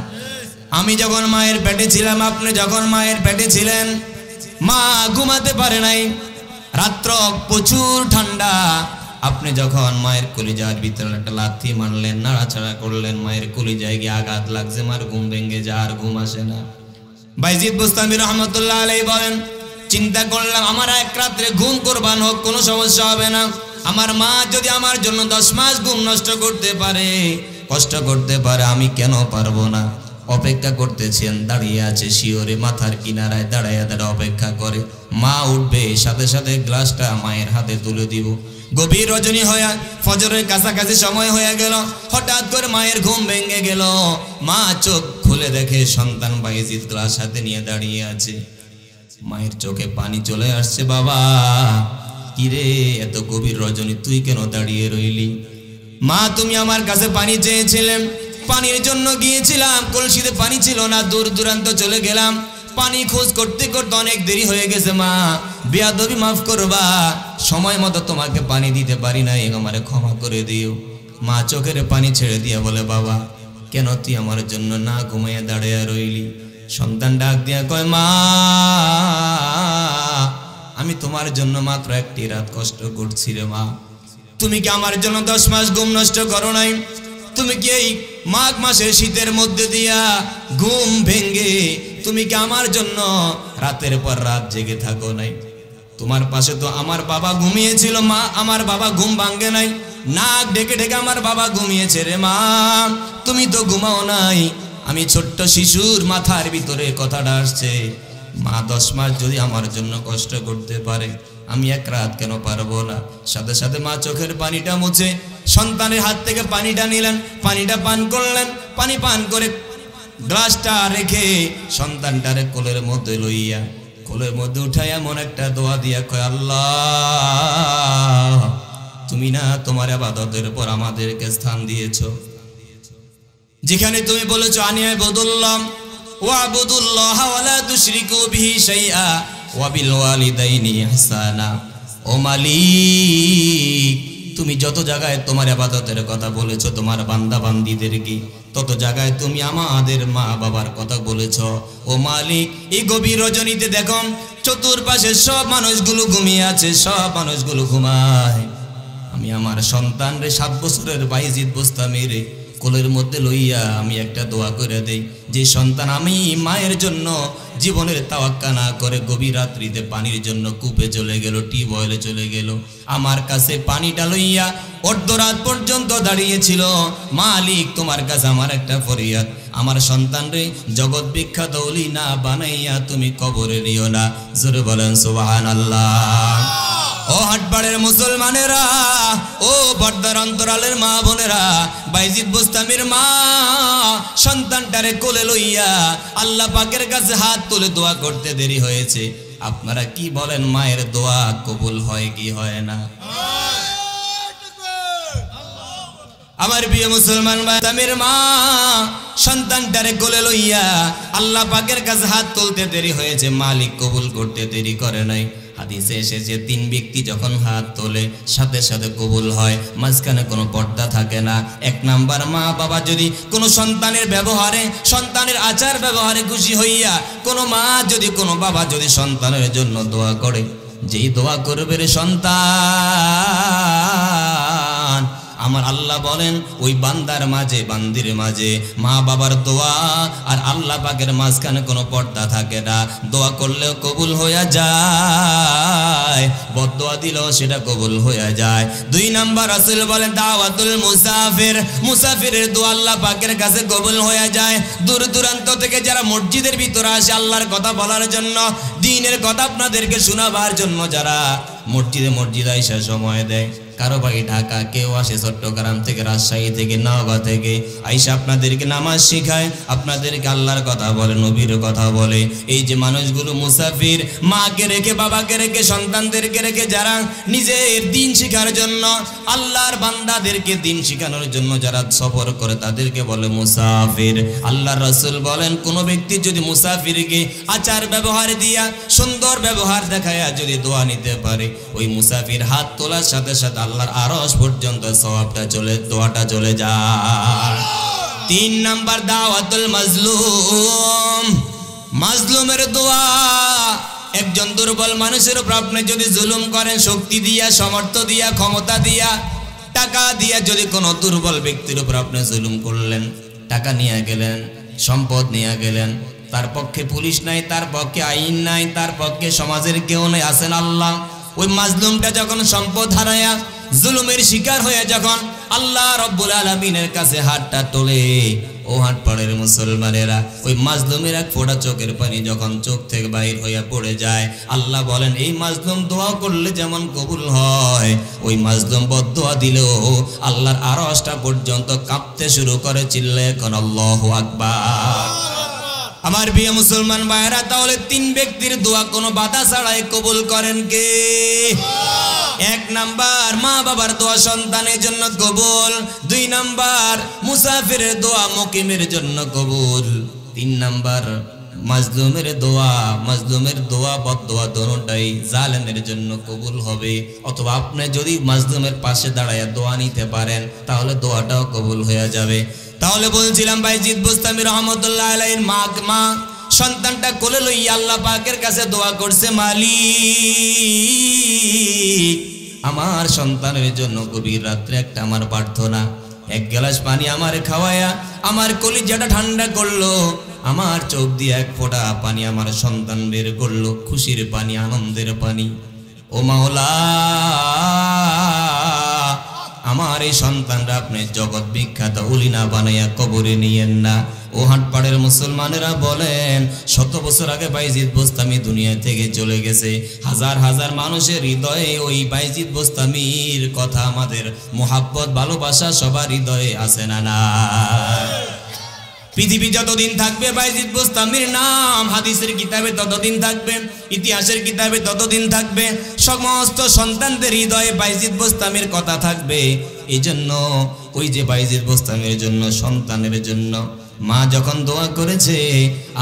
আমি যখন মায়ের পেটে ছিলাম, আপনি যখন মায়ের পেটে ছিলেন, মা ঘুমাতে পারে নাই, রাত্র প্রচুর ঠান্ডা। আপনি যখন মায়ের কলিজার ভিতরে একটা লাথি মারলেন, নাড়াচাড়া করলেন, মায়ের কলিজায় গিয়ে আঘাত লাগছে, মার ঘুম ভেঙে যায়, আর ঘুম আসে না। বাইজিদ বুস্তামি রহমাতুল্লাহ আলাইহি বলেন, চিন্তা করলাম আমার এক রাত্রে ঘুম কোরবান হোক, কোনো সমস্যা হবে না। আমার মা যদি আমার জন্য 10 মাস ঘুম নষ্ট করতে পারে, কষ্ট করতে পারে, আমি কেন পারবো না? অপেক্ষা করতেছেন, দাঁড়িয়ে আছে শিওরে, মাথার কিনারায় দাঁড়াইয়া অপেক্ষা করে। মা উঠবে, সাথে সাথে গ্লাসটা মায়ের হাতে তুলে দিব। গভীর রজনী হয়ে ফজরের কাছাকাছি সময় হয়ে গেল, হঠাৎ করে মায়ের ঘুম ভেঙে গেল। মা চোখ খুলে দেখে সন্তান বাইজিদ গ্লাস হাতে নিয়ে দাঁড়িয়ে আছে। মায়ের চোখে পানি চলে আসছে। বাবা, কিরে, এত গভীর রজনী তুই কেন দাঁড়িয়ে রইলি? মা, তুমি আমার কাছে পানি চেয়েছিলেন, পানির জন্য গিয়েছিলাম, কলসিতে পানি ছিল না, দূর দূরান্ত চলে গেলাম, পানি খোঁজ করতে করতে অনেক দেরি হয়ে গেছে। মা, বেয়াদবি মাফ করবা, সময় মতো তোমাকে পানি দিতে পারি নাই, আমারে ক্ষমা করে দিও। মা চোখের পানি ছেড়ে দিয়া বলে, বাবা, কেন তুই আমার জন্য না ঘুমাইয়া দাঁড়িয়ে রইলি? সন্তান ডাক দিয়া কয়, মা, আমি তোমার জন্য মাত্র একটি রাত কষ্ট করছি রে মা। তুমি কি আমার জন্য 10 মাস ঘুম নষ্ট করো নাই? তুমি কি এই মাঘ মাসের শীতের মধ্যে দিয়া ঘুম ভেঙ্গে তুমি কি আমার জন্য রাতের পর রাত জেগে থাকো নাই? তোমার পাশে তো আমার বাবা ঘুমিয়েছিল মা, আমার বাবা ঘুম ভাঙে নাই, নাক ডেকে ডেকে আমার বাবা ঘুমিয়েছে রে মা, তুমি তো ঘুমাও নাই। আমি ছোট্ট শিশুর মাথার ভিতরে কথাটা আসছে, মা 10 মাস যদি আমার জন্য কষ্ট করতে পারে, আমি এক রাত কেন পারবো না? সাথে সাথে মা চোখের পানিটা মুছে সন্তানের হাত থেকে পানিটা নিলেন, পানিটা পান করলেন, পানি পান করে গ্লাসটা রেখে সন্তানটারে কোলের মধ্যে লইয়া কোলের মধ্যে উঠায় এমন একটা দোয়া দিয়া কয়, আল্লাহ তুমি না তোমার ইবাদতের পর আমাদেরকে স্থান দিয়েছো, যেখানে তুমি বলেছো আনিয়াবুদুল্লাহ ওয়াবুদুল্লাহ ওয়ালা তুশরিকু বিহি শাইআ ওয়া বিল ওয়ালিদাইনি ইহসানা। ও মালিক, তুমি যত জায়গায় তোমার ইবাদতের কথা বলেছো তোমার বান্দা বান্দীদেরকে, তত জায়গায় তুমি আমাদের মা বাবার কথা বলেছো। ও মালিক, এই গভীর রজনীতে দেখো চতুর্পাশে সব মানুষগুলো ঘুমিয়ে আছে, সব মানুষগুলো ঘুমায়। আমি আমার সন্তানরে 7 বছরের বাইজিদ বোস্তামিরে কোলের মধ্যে লইয়া আমি একটা দোয়া করে দেই, যে সন্তান আমি মায়ের জন্য জীবনের তাওয়াক্কা না করে গভীর রাত্রিতে পানির জন্য কূপে চলে গেল, টিউবওয়েলে চলে গেল, আমার কাছে পানিটা লইয়া অর্ধরাত পর্যন্ত দাঁড়িয়েছিল। মালিক, তোমার কাছে আমার একটা ফরিয়াদ, আমার সন্তানরে জগৎ বিখ্যাত ওলি না বানাইয়া তুমি কবরে নিও না। জোরে বলেন সুবহানাল্লাহ। ও হাটপাড়ের মুসলমানেরা, ও পর্দার অন্তরালের মা বোনেরা, বাইজিদ বোস্তামির মা সন্তানটারে কোলে লইয়া আল্লাহ পাকের কাছে হাত তুলে দোয়া করতে দেরি হয়েছে। আপনারা কি বলেন, মায়ের দোয়া কবুল হয় কি হয় না? আমার প্রিয় মুসলমান বোস্তামির মা সন্তানটারে কোলে লইয়া আল্লাহ পাকের কাছে হাত তুলতে দেরি হয়েছে, মালিক কবুল করতে দেরি করে নাই। হাদিসে এসেছে 3 ব্যক্তি যখন হাত তোলে সাথে সাথে কবুল হয়, মাঝখানে কোনো পর্দা থাকে না। 1 নাম্বার, মা বাবা যদি কোনো সন্তানের ব্যবহারে, সন্তানের আচার ব্যবহারে খুশি হইয়া, কোনো মা যদি, কোনো বাবা যদি সন্তানের জন্য দোয়া করে, যেই দোয়া করবে রে সন্তান, আমার আল্লাহ বলেন ওই বান্দার মাঝে, বান্দির মাঝে মা বাবার দোয়া আর আল্লাহ পাকের মাঝখানে কোনো পর্দা থাকে না, দোয়া করলেও কবুল হয়ে যায়, বদদোয়া দিলেও সেটা কবুল হয়ে যায়। 2 নাম্বার, রাসূল বলেন দাওয়াতুল মুসাফির, মুসাফিরের দোয়া আল্লাহ পাকের কাছে কবুল হয়ে যায়। দূর দূরান্ত থেকে যারা মসজিদের ভিতরে আসে আল্লাহর কথা বলার জন্য, দ্বীনের কথা আপনাদেরকে শোনাবার জন্য, যারা মসজিদে আইসা সময় দেয়, কারো বাড়ি ঢাকা, কেউ আসে চট্টগ্রাম থেকে, রাজশাহী থেকে, নওগাঁ থেকে, আইসা আপনাদেরকে নামাজ শিখায়, আপনাদেরকে আল্লাহর কথা বলে, নবীর কথা বলে। এই যে মানুষগুলো মুসাফির, মাকে রেখে, বাবাকে রেখে, সন্তানদেরকে রেখে যারা নিজের দিন শিখার জন্য, আল্লাহর বান্দাদেরকে দিন শিখানোর জন্য যারা সফর করে, তাদেরকে বলে মুসাফির। আল্লাহর রাসূল বলেন কোন ব্যক্তি যদি মুসাফিরকে আচার ব্যবহার দিয়া, সুন্দর ব্যবহার দেখায়া যদি দোয়া নিতে পারে, ওই মুসাফির হাত তোলার সাথে সাথে আল্লাহর আরশ পর্যন্ত সওয়াবটা চলে, দোয়াটা চলে যায়। 3 নাম্বার, দাওয়াতুল মাজলুম, মাজলুমের দোয়া। একজন দুর্বল মানুষের উপর আপনি যদি জুলুম করেন, শক্তি দিয়া, সামর্থ্য দিয়া, ক্ষমতা দিয়া, টাকা দিয়া, যদি কোনো দুর্বল ব্যক্তির উপর আপনি জুলুম করলেন, টাকা নিয়ে গেলেন, সম্পদ নিয়ে গেলেন, তার পক্ষে পুলিশ নাই, তার পক্ষে আইন নাই, তার পক্ষে সমাজের কেউ নাই, আছেন আল্লাহ। ওই মাজলুমটা যখন সম্পদ হারায়া জুলুমের শিকার হয়ে যখন আল্লাহ রব্বুল আলামিনের কাছে হাতটা তোলে, ও হাটপাড়ের মুসলমানেরা, ওই মাজলুমের এক ফোঁটা চোখের পানি যখন চোখ থেকে বাইর হইয়া পড়ে যায়, আল্লাহ বলেন এই মাজলুম দোয়া করলে যেমন কবুল হয়, ওই মাজলুম বদদোয়া দিলেও আল্লাহর আরশটা পর্যন্ত কাঁপতে শুরু করে। চিল্লায়ে এখন আল্লাহু আকবার। আমার প্রিয় মুসলমান ভাইরা, তাহলে 3 ব্যক্তির দোয়া কোনো বাধা ছাড়াই কবুল করেন কে? 1 নাম্বার, মা বাবার দোয়া সন্তানের জন্য কবুল। 2 নাম্বার, মুসাফিরের দোয়া মুকিমের জন্য কবুল। 3 নাম্বার, মাজলুমের দোয়া, মাজলুমের দোয়া বদদোয়া দোনোটাই জালেমের জন্য কবুল হবে। অথবা আপনি যদি মাজলুমের পাশে দাঁড়ায় দোয়া নিতে পারেন, তাহলে দোয়াটাও কবুল হয়ে যাবে। তাহলে বলছিলাম বাইজিদ বোস্তামি রহমতুল্লাহ আলাইহির মা সন্তানটা কোলে লইয়া আল্লাহ পাকের কাছে দোয়া করছে, মালিক আমার সন্তানের জন্য গভীর রাত্রে একটা আমার প্রার্থনা, 1 গ্লাস পানি আমার খাওয়ায়া আমার কলিজাটা ঠান্ডা করলো, আমার চোখ দিয়ে 1 ফোঁটা পানি আমার সন্তান বের করলো, খুশির পানি, আনন্দের পানি। ও মাওলা, আমার এই সন্তানরা আপনি জগৎ বিখ্যাত ওলি না বানাইয়া কবরে নিয়েন না। ও হাটপাড়ের মুসলমানেরা বলেন 100 বছর আগে বাইজিদ বোস্তামি দুনিয়া থেকে চলে গেছে, হাজার হাজার মানুষের হৃদয়ে ওই বাইজিদ বোস্তামির কথা, আমাদের মোহাব্বত ভালোবাসা সবার হৃদয়ে আছে না না? পৃথিবী যতদিন থাকবে বাইজিদ বোস্তামির নাম হাদিসের কিতাবে ততদিন থাকবে, ইতিহাসের কিতাবে ততদিন থাকবে, সমস্ত সন্তানদের হৃদয়ে বাইজিদ বোস্তামির কথা থাকবে। এই জন্য ওই যে বাইজিদ বোস্তামির জন্য সন্তানের জন্য মা যখন দোয়া করেছে,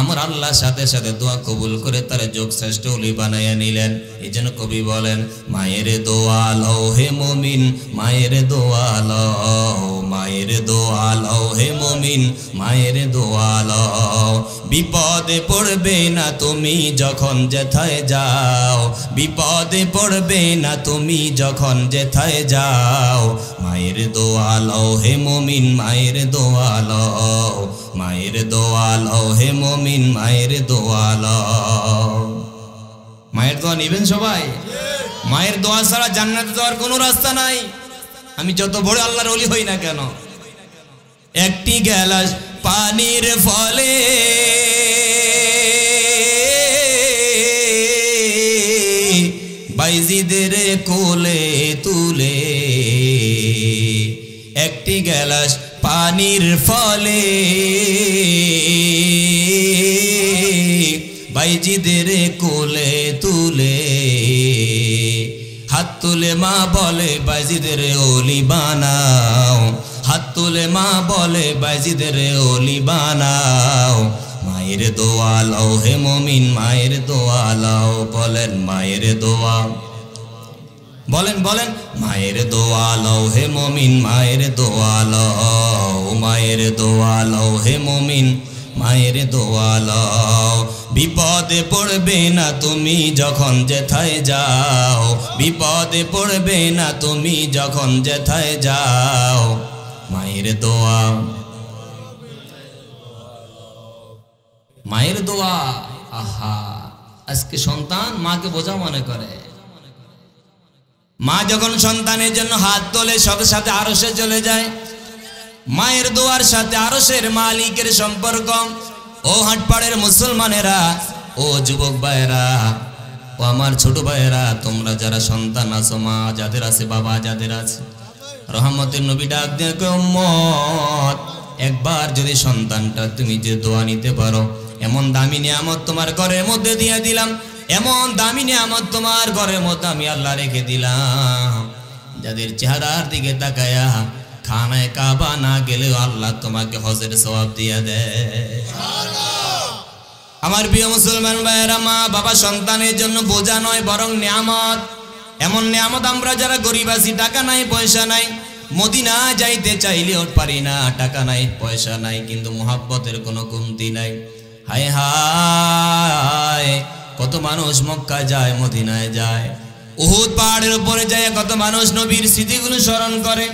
আমার আল্লাহ সাথে সাথে দোয়া কবুল করে তার যোগ শ্রেষ্ঠ ওলি বানাইয়া নিলেন। এই জন্য কবি বলেন, মায়ের দোয়া লও হে মুমিন, মায়ের দোয়া লও, মায়ের দোয়া লও হে মুমিন, মায়ের দোয়া লও। বিপদে পড়বে না তুমি যখন যেথায় যাও, বিপদে পড়বে না তুমি যখন যেথায় যাও। মায়ের দোয়া লও হে মুমিন, মায়ের দোয়া লও, মায়ের দোয়া লও হে মুমিন, মায়ের দোয়া লও। মায়ের দোয়া নেবেন সবাই। মায়ের দোয়া ছাড়া জান্নাতে যাওয়ার কোনো রাস্তা নাই। আমি যত বড় আল্লাহর ওলি হই না কেন, একটি গ্লাস পানির ফলে বাইজিদের কোলে তুলে, একটি গ্লাস পানির ফলে বাইজিদের কোলে তুলে, হাত তুলে মা বলে বাইজিদের ওলি বানাও, হাত তুলে মা বলে বাইজিদের ওলি বানাও। মায়ের দোয়া লও হে মুমিন, মায়ের দোয়া লও। বলেন মায়ের দোয়া, বলেন বলেন মায়ের দোয়া লও হে মুমিন, মায়ের দোয়া লও, মায়ের দোয়া লও হে মুমিন, মায়ের দোয়া লও। বিপদে পড়বে না তুমি যখন যেথায় যাও, বিপদে পড়বে না তুমি যখন যেথায় যাও। মায়ের দোয়া, মায়ের দোয়া। আহা, আজকে সন্তান মাকে বোঝা মনে করে। মা যখন সন্তানের জন্য হাত তোলে সাথে সাথে আরশে চলে যায়। মায়ের দোয়ার সাথে আরশের মালিকের সম্পর্ক। ও হাটপাড়ের মুসলমানেরা, ও যুবক ভাইয়েরা, ও আমার ছোট ভাইয়েরা, তোমরা যারা সন্তান আছো, মা যাদের আছে, বাবা যাদের আছে, রহমতের নবী ডাক দিয়ে কয়, উম্মত একবার যদি সন্তানটা তুমি যে দোয়া নিতে পারো, এমন দামি নিয়ামত তোমার ঘরের মধ্যে দিয়ে দিলাম, এমন দামি নিয়ামত তোমার ঘরের মধ্যে আমি আল্লাহ রেখে দিলাম, যাদের চেহারার দিকে তাকায়া খানায় কাবা না গেলেও আল্লাহ তোমাকে হজের সওয়াব দিয়ে দেয়। আমার প্রিয় মুসলমান ভাইয়েরা, মা বাবা সন্তানের জন্য বোঝা নয় বরং নিয়ামত। এমন নিয়ামত আমরা যারা গরিব আছি, টাকা নাই পয়সা নাই, মদিনা যাইতে চাইলেও পারি না, টাকা নাই পয়সা নাই, কিন্তু মুহাব্বতের কোনো কমতি নাই। হায় হায়, কত মানুষ মক্কা যায়, মদিনায় যায়, উহুদ পাহাড়ের উপরে যায়, কত মানুষ নবীর স্মৃতিগুলো স্মরণ করে।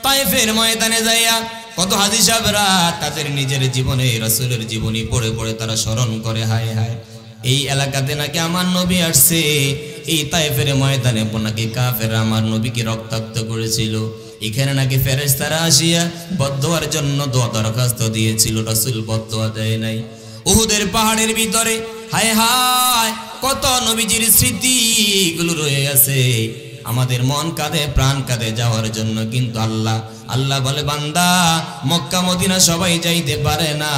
তায়েফের ময়দানে যাইয়া কত হাজী সাহেবরা তাদের নিজের জীবনে রাসূলের জীবনী পড়ে পড়ে তারা স্মরণ করে, হায় হায় এই এলাকাতে নাকি আমার নবী আসছে, এই তায়েফের ময়দানে নাকি কাফেররা আমার নবীকে রক্তাক্ত করেছিল, এখানে নাকি ফেরেশতারা আসিয়া বদদোয়ার জন্য দোয়া দরখাস্ত দিয়েছিল, রাসূল বদদোয়া দেয় নাই। উহুদের পাহাড়ের ভিতরে হায় হায় কত নবীজির স্মৃতিগুলো রয়ে গেছে। আমাদের মন কাঁদে, প্রাণ কাঁদে যাওয়ার জন্য, কিন্তু আল্লাহ বলে, বান্দা মক্কা মদিনা সবাই যাইতে পারে না,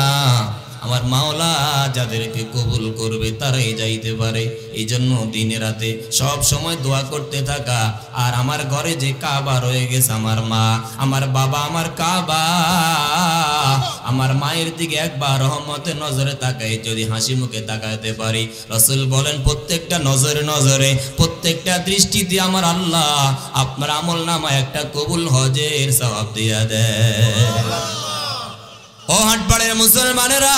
আমার মাওলা যাদেরকে কবুল করবে তারাই যাইতে পারে। এই জন্য দিনে রাতে সব সময় দোয়া করতে থাকা। আর আমার ঘরে যে কাবা রয়ে গেছে, আমার মা, আমার বাবা, আমার কাবা, আমার মায়ের দিকে একবার রহমতের নজরে তাকাই যদি হাসি মুখে তাকাতে পারি, রাসূল বলেন প্রত্যেকটা নজরে নজরে, প্রত্যেকটা দৃষ্টিতে আমার আল্লাহ আপনার আমল নামায় একটা কবুল হজের সওয়াব দিয়া দেয়। ও হাটপাড়ের মুসলমানেরা,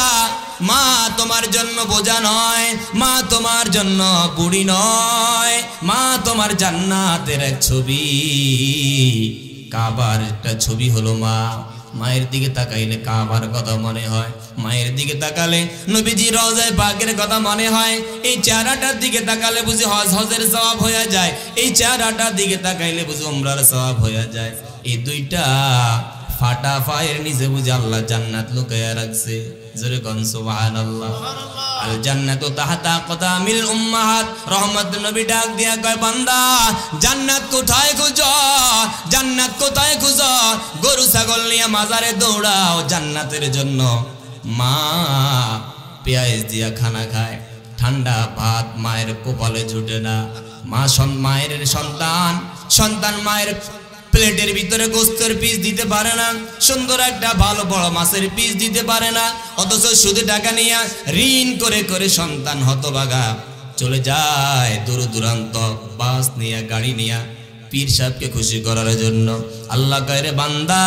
মা তোমার জন্য বোঝা নয়, মা তোমার জন্য বুড়ি নয়, মা তোমার জান্নাতের এক ছবি, কাবার একটা ছবি হলো মা। মায়ের দিকে তাকাইলে কাবার কথা মনে হয়, মায়ের দিকে তাকালে নবীজি রওজায়ে পাকের কথা মনে হয়, এই চেহারাটার দিকে তাকালে বুঝি হজের সওয়াব হয়ে যায়, এই চেহারাটার দিকে তাকাইলে বুঝি উমরার সওয়াব হয়ে যায়। এই দুইটা ফাটা পায়ের নিচে বুঝি আল্লাহ জান্নাত লুকায়া রাখছে। জোরে কোন সুবহানাল্লাহ। আল জান্নাতু তাহতা কদামিল উম্মাহাত। রহমত নবী ডাক দিয়া কয়, বান্দা জান্নাত কোথায় খুঁজো, জান্নাত কোথায় খুঁজো? গরু ছাগল নিয়ে মাজারে দৌড়াও জান্নাতের জন্য, মা পেঁয়াজ দিয়া খানা খায়, ঠান্ডা ভাত মায়ের কপালে জুটে না। মায়ের সন্তান মায়ের প্লেটের ভিতরে গোস্তের পিস দিতে পারে না, সুন্দর একটা ভালো বড় মাছের পিস দিতে পারে না, অথচ সুদে টাকা নিয়ে ঋণ করে করে সন্তান হতভাগা চলে যায় দূর দূরান্ত বাস নিয়ে গাড়ি নিয়ে পীর সাহেবকে খুশি করার জন্য। আল্লাহ কয় রে বান্দা,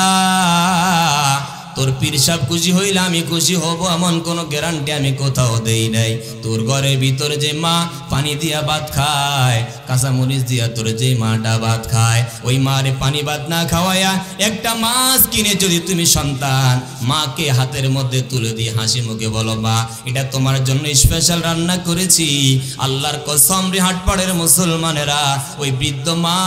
তোর পীর সাহেব খুশি হইলে আমি খুশি হব এমন কোনো গ্যারান্টি আমি কোথাও দেই নাই। তোর ঘরের ভিতরে যে মা পানি দিয়া ভাত খায়, কাঁচামরিচ দিয়া তোর যে মাটা ভাত খায়, ওই মারে পানি ভাত না খাওয়ায়া একটা মাছ কিনে যদি তুমি সন্তান মাকে হাতের মধ্যে তুলে দিয়ে হাসি মুখে বলো, মা এটা তোমার জন্য স্পেশাল রান্না করেছি, আল্লাহর কসম রে হাটপাড়ের মুসলমানেরা, ওই বৃদ্ধ মা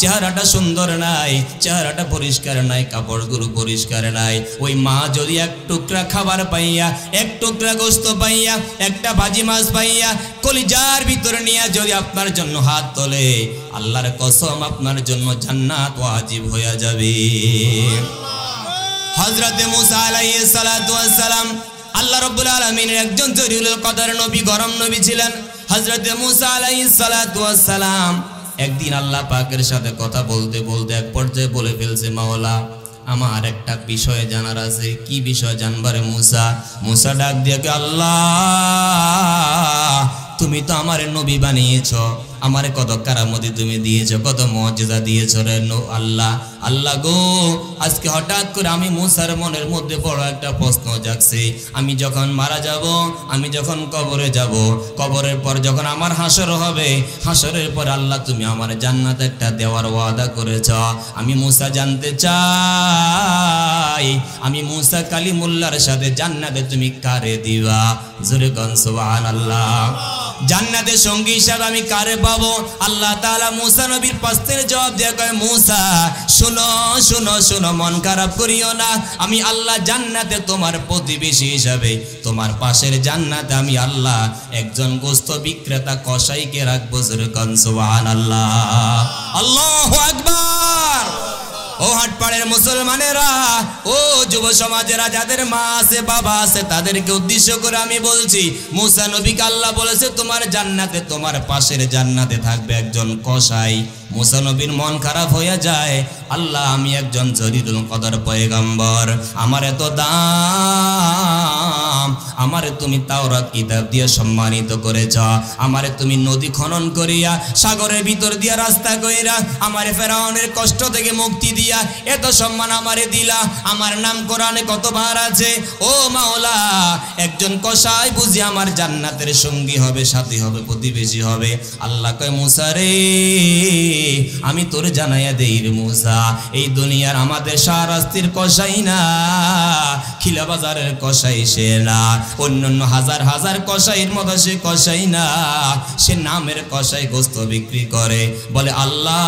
চেহারাটা সুন্দর নাই, চেহারাটা পরিষ্কার নাই, কাপড়গুলো পরিষ্কার নাই, ওই মা যদি এক টুকরা খাবার পাইয়া, এক টুকরা গোস্ত পাইয়া, একটা ভাজি মাছ পাইয়া কলিজার ভিতরে নিয়ে যদি আপনার জন্য হাত তোলে, আল্লাহর কসম আপনার জন্য জান্নাত ওয়াজিব হয়ে যাবে। হযরতে মুসা আলাইহিস সালাতু ওয়াস সালাম আল্লাহ রাব্বুল আলামিনের একজন জলিলুল কদর নবী, গরম নবী ছিলেন। হযরতে মুসা আলাইহিস সালাতু ওয়াস সালাম একদিন আল্লাহ পাকের সাথে কথা বলতে বলতে এক পর্যায়ে বলে ফেলছে, মাওলা আমার একটা বিষয় জানার আছে। কি বিষয় জানবারে মুসা ডাক দিয়ে, আল্লাহ তুমি তো আমারে নবী বানিয়েছো, আমারে কত কারামতি তুমি দিয়েছো, কত মুআজিজা দিয়েছো রে আল্লাহ গো, আজকে হঠাৎ করে আমি মুসার মনের মধ্যে বড় একটা প্রশ্ন জাগছে। আমি যখন মারা যাব, আমি যখন কবরে যাব, কবরের পর যখন আমার হাসর হবে, হাসরের পর আল্লাহ তুমি আমার জান্নাত একটা দেওয়ার ওয়াদা করেছ। আমি মুসা জানতে চাই, আমি মুসা কালিমুল্লাহর সাথে জান্নাতে তুমি কারে দিবা? জোরে কোন সুবহানাল্লাহ। জান্নাতের সঙ্গী হিসাবে আমি কারে পাবো? আল্লাহ তাআলা মুসা নবীর প্রশ্নের জবাব দিয়ে কয়, মুসা শুনো শুনো শুনো, মন খারাপ করিও না, আমি আল্লাহ জান্নাতে তোমার প্রতিবেশী হিসাবে, তোমার পাশের জান্নাতে আমি আল্লাহ একজন গোস্ত বিক্রেতা কসাইকে রাখবো। জোরে কোন সুবহানাল্লাহ। আল্লাহু আকবার। ও হাটপাড়ের মুসলমানেরা, ও যুব সমাজেরা, যাদের মা আছে বাবা আছে, তাদেরকে উদ্দেশ্য করে আমি বলছি, মুসা নবীকে আল্লাহ বলেছে তোমার জান্নাতে, তোমার পাশের জান্নাতে থাকবে একজন কসাই। মুসা নবীর মন খারাপ হয়ে যায়, আল্লাহ আমি একজন জলিলুল কদর পয়গম্বর, আমার এত দাম, আমারে তুমি তাওরাত কিতাব দিয়ে সম্মানিত করেছ, আমারে তুমি নদী খনন করিয়া সাগরের ভিতর দিয়া রাস্তা কইরা আমারে ফেরাউনের কষ্ট থেকে মুক্তি দিয়া এত সম্মান আমারে দিলা, আমার নাম কোরআনে কতবার আছে। ও মাওলা, একজন কসাই বুঝি আমার জান্নাতের সঙ্গী হবে, সাথী হবে, প্রতিবেশী হবে। আল্লাহ কয়, মুসা রে আমি তোর জানাইয়া দেই রে মুসা, এই দুনিয়ার আমাদের শাহরাস্তির কসাই না, খিলা বাজারের কসাই সে না, অন্যান্য হাজার হাজার কসাইয়ের মতো সে কসাই না, সে নামের কসাই, গোস্ত বিক্রি করে। বলে আল্লাহ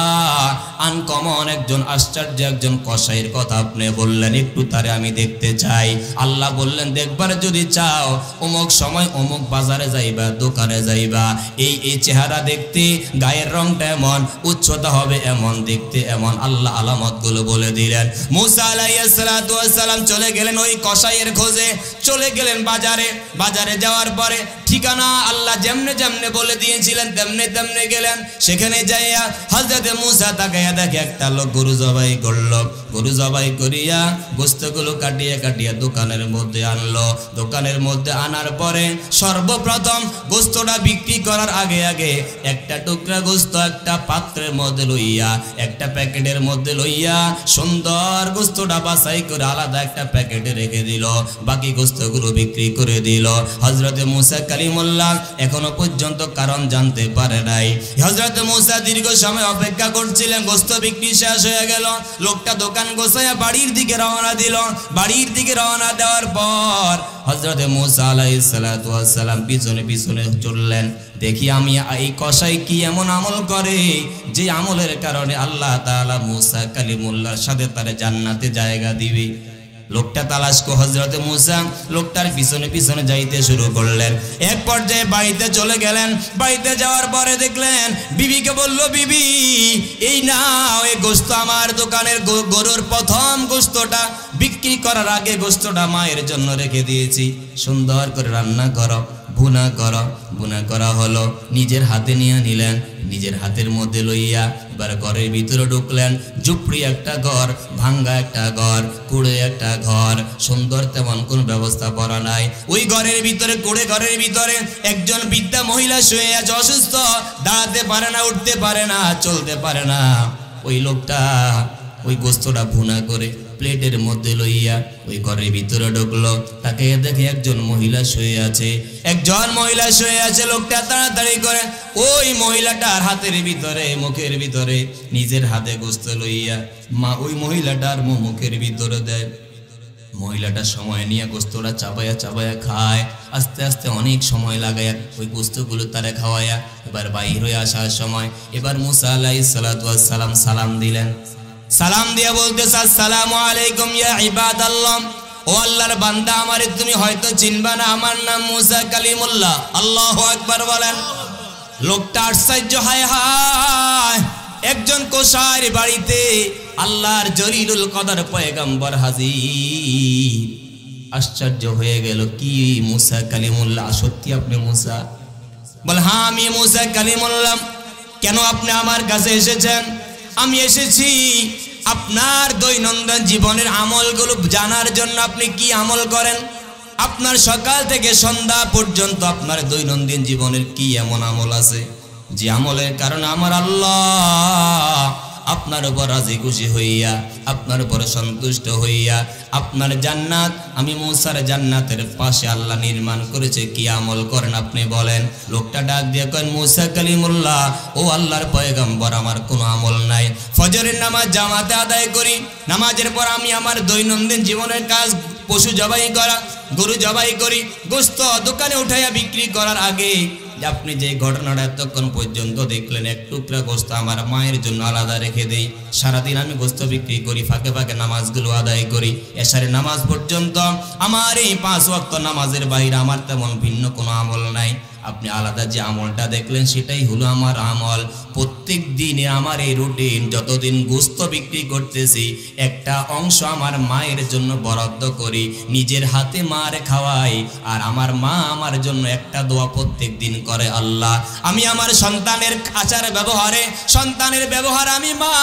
আনকমন একজন আশ্চর্য একজন কসাইয়ের কথা আপনি বললেন, একটু তারে আমি দেখতে চাই। আল্লাহ বললেন, দেখবার যদি চাও অমুক সময় অমুক বাজারে যাইবা, দোকানে যাইবা, এই এই চেহারা দেখতে, গায়ের রংটা এমন, উচ্চতা হবে এমন, দেখতে এমন, আল্লাহ আলামত গুলো বলে দিলেন। মুসা আলাইহিস সালাতু ওয়াস সালাম চলে গেলেন ওই কসাইয়ের খোঁজে, চলে গেলেন বাজারে। বাজারে যাওয়ার পরে ঠিকানা আল্লাহ যেমনে যেমনে বলে দিয়েছিলেন তেমনে তেমনে গেলেন। সেখানে যাইয়া হযরতে মুসা তাকাইয়া দেখে একটা লোক গরু জবাই করলো। গরু জবাই করিয়া গোস্তগুলো কাটিয়া কাটিয়া দোকানের মধ্যে আনলো। দোকানের মধ্যে আনার পরে সর্বপ্রথম গোস্তটা বিক্রি করার আগে আগে একটা টুকরা গোস্ত একটা পাত্রের মধ্যে লইয়া, একটা প্যাকেটের মধ্যে লইয়া সুন্দর গোস্তটা বাছাই করে আলাদা একটা প্যাকেটে রেখে দিল, বাকি গোস্তগুলো বিক্রি করে দিল। হযরতে মুসা কালিমুল্লাহ এখনো পর্যন্ত কারণ জানতে পারে নাই। হযরতে মুসা দীর্ঘ সময় অপেক্ষা করছিলেন, গোস্ত বিক্রি শেষ হয়ে গেল, লোকটা দোকান গোছায়া বাড়ির দিকে রওনা দিল। বাড়ির দিকে রওনা দেওয়ার পর হযরতে মুসা আলাইহিস সালাতু ওয়াস সালাম পিছনে পিছনে চললেন, দেখি আমি এই কসাই কি এমন আমল করে যে আমলের কারণে আল্লাহ তাআলা মুসা কালিমুল্লাহর সাথে তার জান্নাতে জায়গা দিবে। লোকটা তালাশ করে হযরতে মূসা লোকটার পিছনে পিছনে যাইতে শুরু করলেন। এক পর্যায়ে বাড়িতে চলে গেলেন। বাড়িতে যাওয়ার পরে দেখলেন, বিবিকে বলল, বিবি এই নাও, এই গোশত আমার দোকানের গরুর প্রথম গোশতটা বিক্রি করার আগে গোশতটা মায়ের জন্য রেখে দিয়েছি, সুন্দর করে রান্না করো, ভুনা করো। ভুনা করা হলো, নিজের হাতে নিয়ে নিলেন, নিজের হাতের মধ্যে লইয়া এবার ঘরের ভিতরে ঢুকলেন। ঝুপড়ি একটা ঘর, ভাঙ্গা একটা ঘর, কুড়ে একটা ঘর, সুন্দর তেমন কোনো ব্যবস্থা করা নাই। ওই ঘরের ভিতরে, কুড়ে ঘরের ভিতরে একজন বৃদ্ধা মহিলা শুয়ে আছে, অসুস্থ, দাঁড়াতে পারে না, উঠতে পারে না, চলতে পারে না। ওই লোকটা ওই গোস্তটা ভুনা করে প্লেটের মধ্যে লইয়া ওই ঘরের ভিতরে ঢুকলো। তাকে দেখে একজন মহিলা শুয়ে আছে, একজন মহিলা শুয়ে আছে। লোকটা তাড়াতাড়ি করে ওই মহিলাটার হাতের ভিতরে, মুখের ভিতরে নিজের হাতে গোস্ত লইয়া ওই মহিলাটার মুখের ভিতরে দেয়। মহিলাটা সময় নিয়ে গোস্তটা চাবায়া চাবায়া খায়। আস্তে আস্তে অনেক সময় লাগায় ওই গোস্তগুলো তারে খাওয়ায়া এবার বাইর হয়ে আসার সময় এবার মুসা আলাইহিস সালাতু ওয়াস সালাম সালাম দিলেন। সালাম দিয়া বলতেছে, আসসালামু আলাইকুম ইয়া ইবাদাল্লাহ, ও আল্লাহর বান্দা, আমারে তুমি হয়তো চিনবা না, আমার নাম মুসা কালিমুল্লাহ। আল্লাহু আকবার বলেন। লোকটা আশ্চর্য, হায় হায়, একজন কোষার বাড়িতে আল্লাহর জলিলুল কদর পয়গম্বর হাজির। আশ্চর্য হয়ে গেল, কি মুসা কালিমুল্লাহ, সত্যি আপনি মুসা? বল, হ্যাঁ আমি মুসা কালিমুল্লাহ। কেন আপনি আমার কাছে এসেছেন? আমি এসেছি আপনার দৈনন্দিন জীবনের আমলগুলো জানার জন্য। আপনি কি আমল করেন? আপনার সকাল থেকে সন্ধ্যা পর্যন্ত আপনার দৈনন্দিন জীবনের কি এমন আমল আছে যে আমলের কারণে আমার আল্লাহ আপনার উপর রাজি খুশি হইয়া, আপনার উপর সন্তুষ্ট হইয়া আপনার জান্নাত, আমি মুসার জান্নাতের পাশে আল্লাহ নির্মাণ করেছে, কি আমল করেন আপনি বলেন? লোকটা ডাক দিয়ে কয়, মুসা কালিমুল্লাহ, ও আল্লাহর পয়গম্বর, আমার কোনো আমল নাই। ফজরের নামাজ জামাতে আদায় করি, নামাজের পর আমি আমার দৈনন্দিন জীবনের কাজ, পশু জবাই করা, গরু জবাই করি, গোশত দোকানে উঠাইয়া বিক্রি করার আগে আপনি যে ঘটনাটা এতক্ষণ পর্যন্ত দেখলেন, এক টুকরা গোশত আমার মায়ের জন্য আলাদা রেখে দেই। সারাদিন আমি গোশত বিক্রি করি, ফাঁকে ফাঁকে নামাজগুলো আদায় করি। এশারের নামাজ পর্যন্ত আমার এই 5 ওয়াক্ত নামাজের বাইরে আমার তেমন ভিন্ন কোনো আমল নাই। আপনি আলাদা যে আমলটা দেখলেন সেটাই হলো আমার আমল। প্রত্যেক দিনে আমার এই রুটিন, যতদিন গোশত বিক্রি করতেছি একটা অংশ আমার মায়ের জন্য বরাদ্দ করি, নিজের হাতে মারে খাওয়াই, আর আমার মা আমার জন্য একটা দোয়া প্রত্যেক দিন করে, আল্লাহ আমি আমার সন্তানের আচার ব্যবহারে, সন্তানের ব্যবহার আমি মা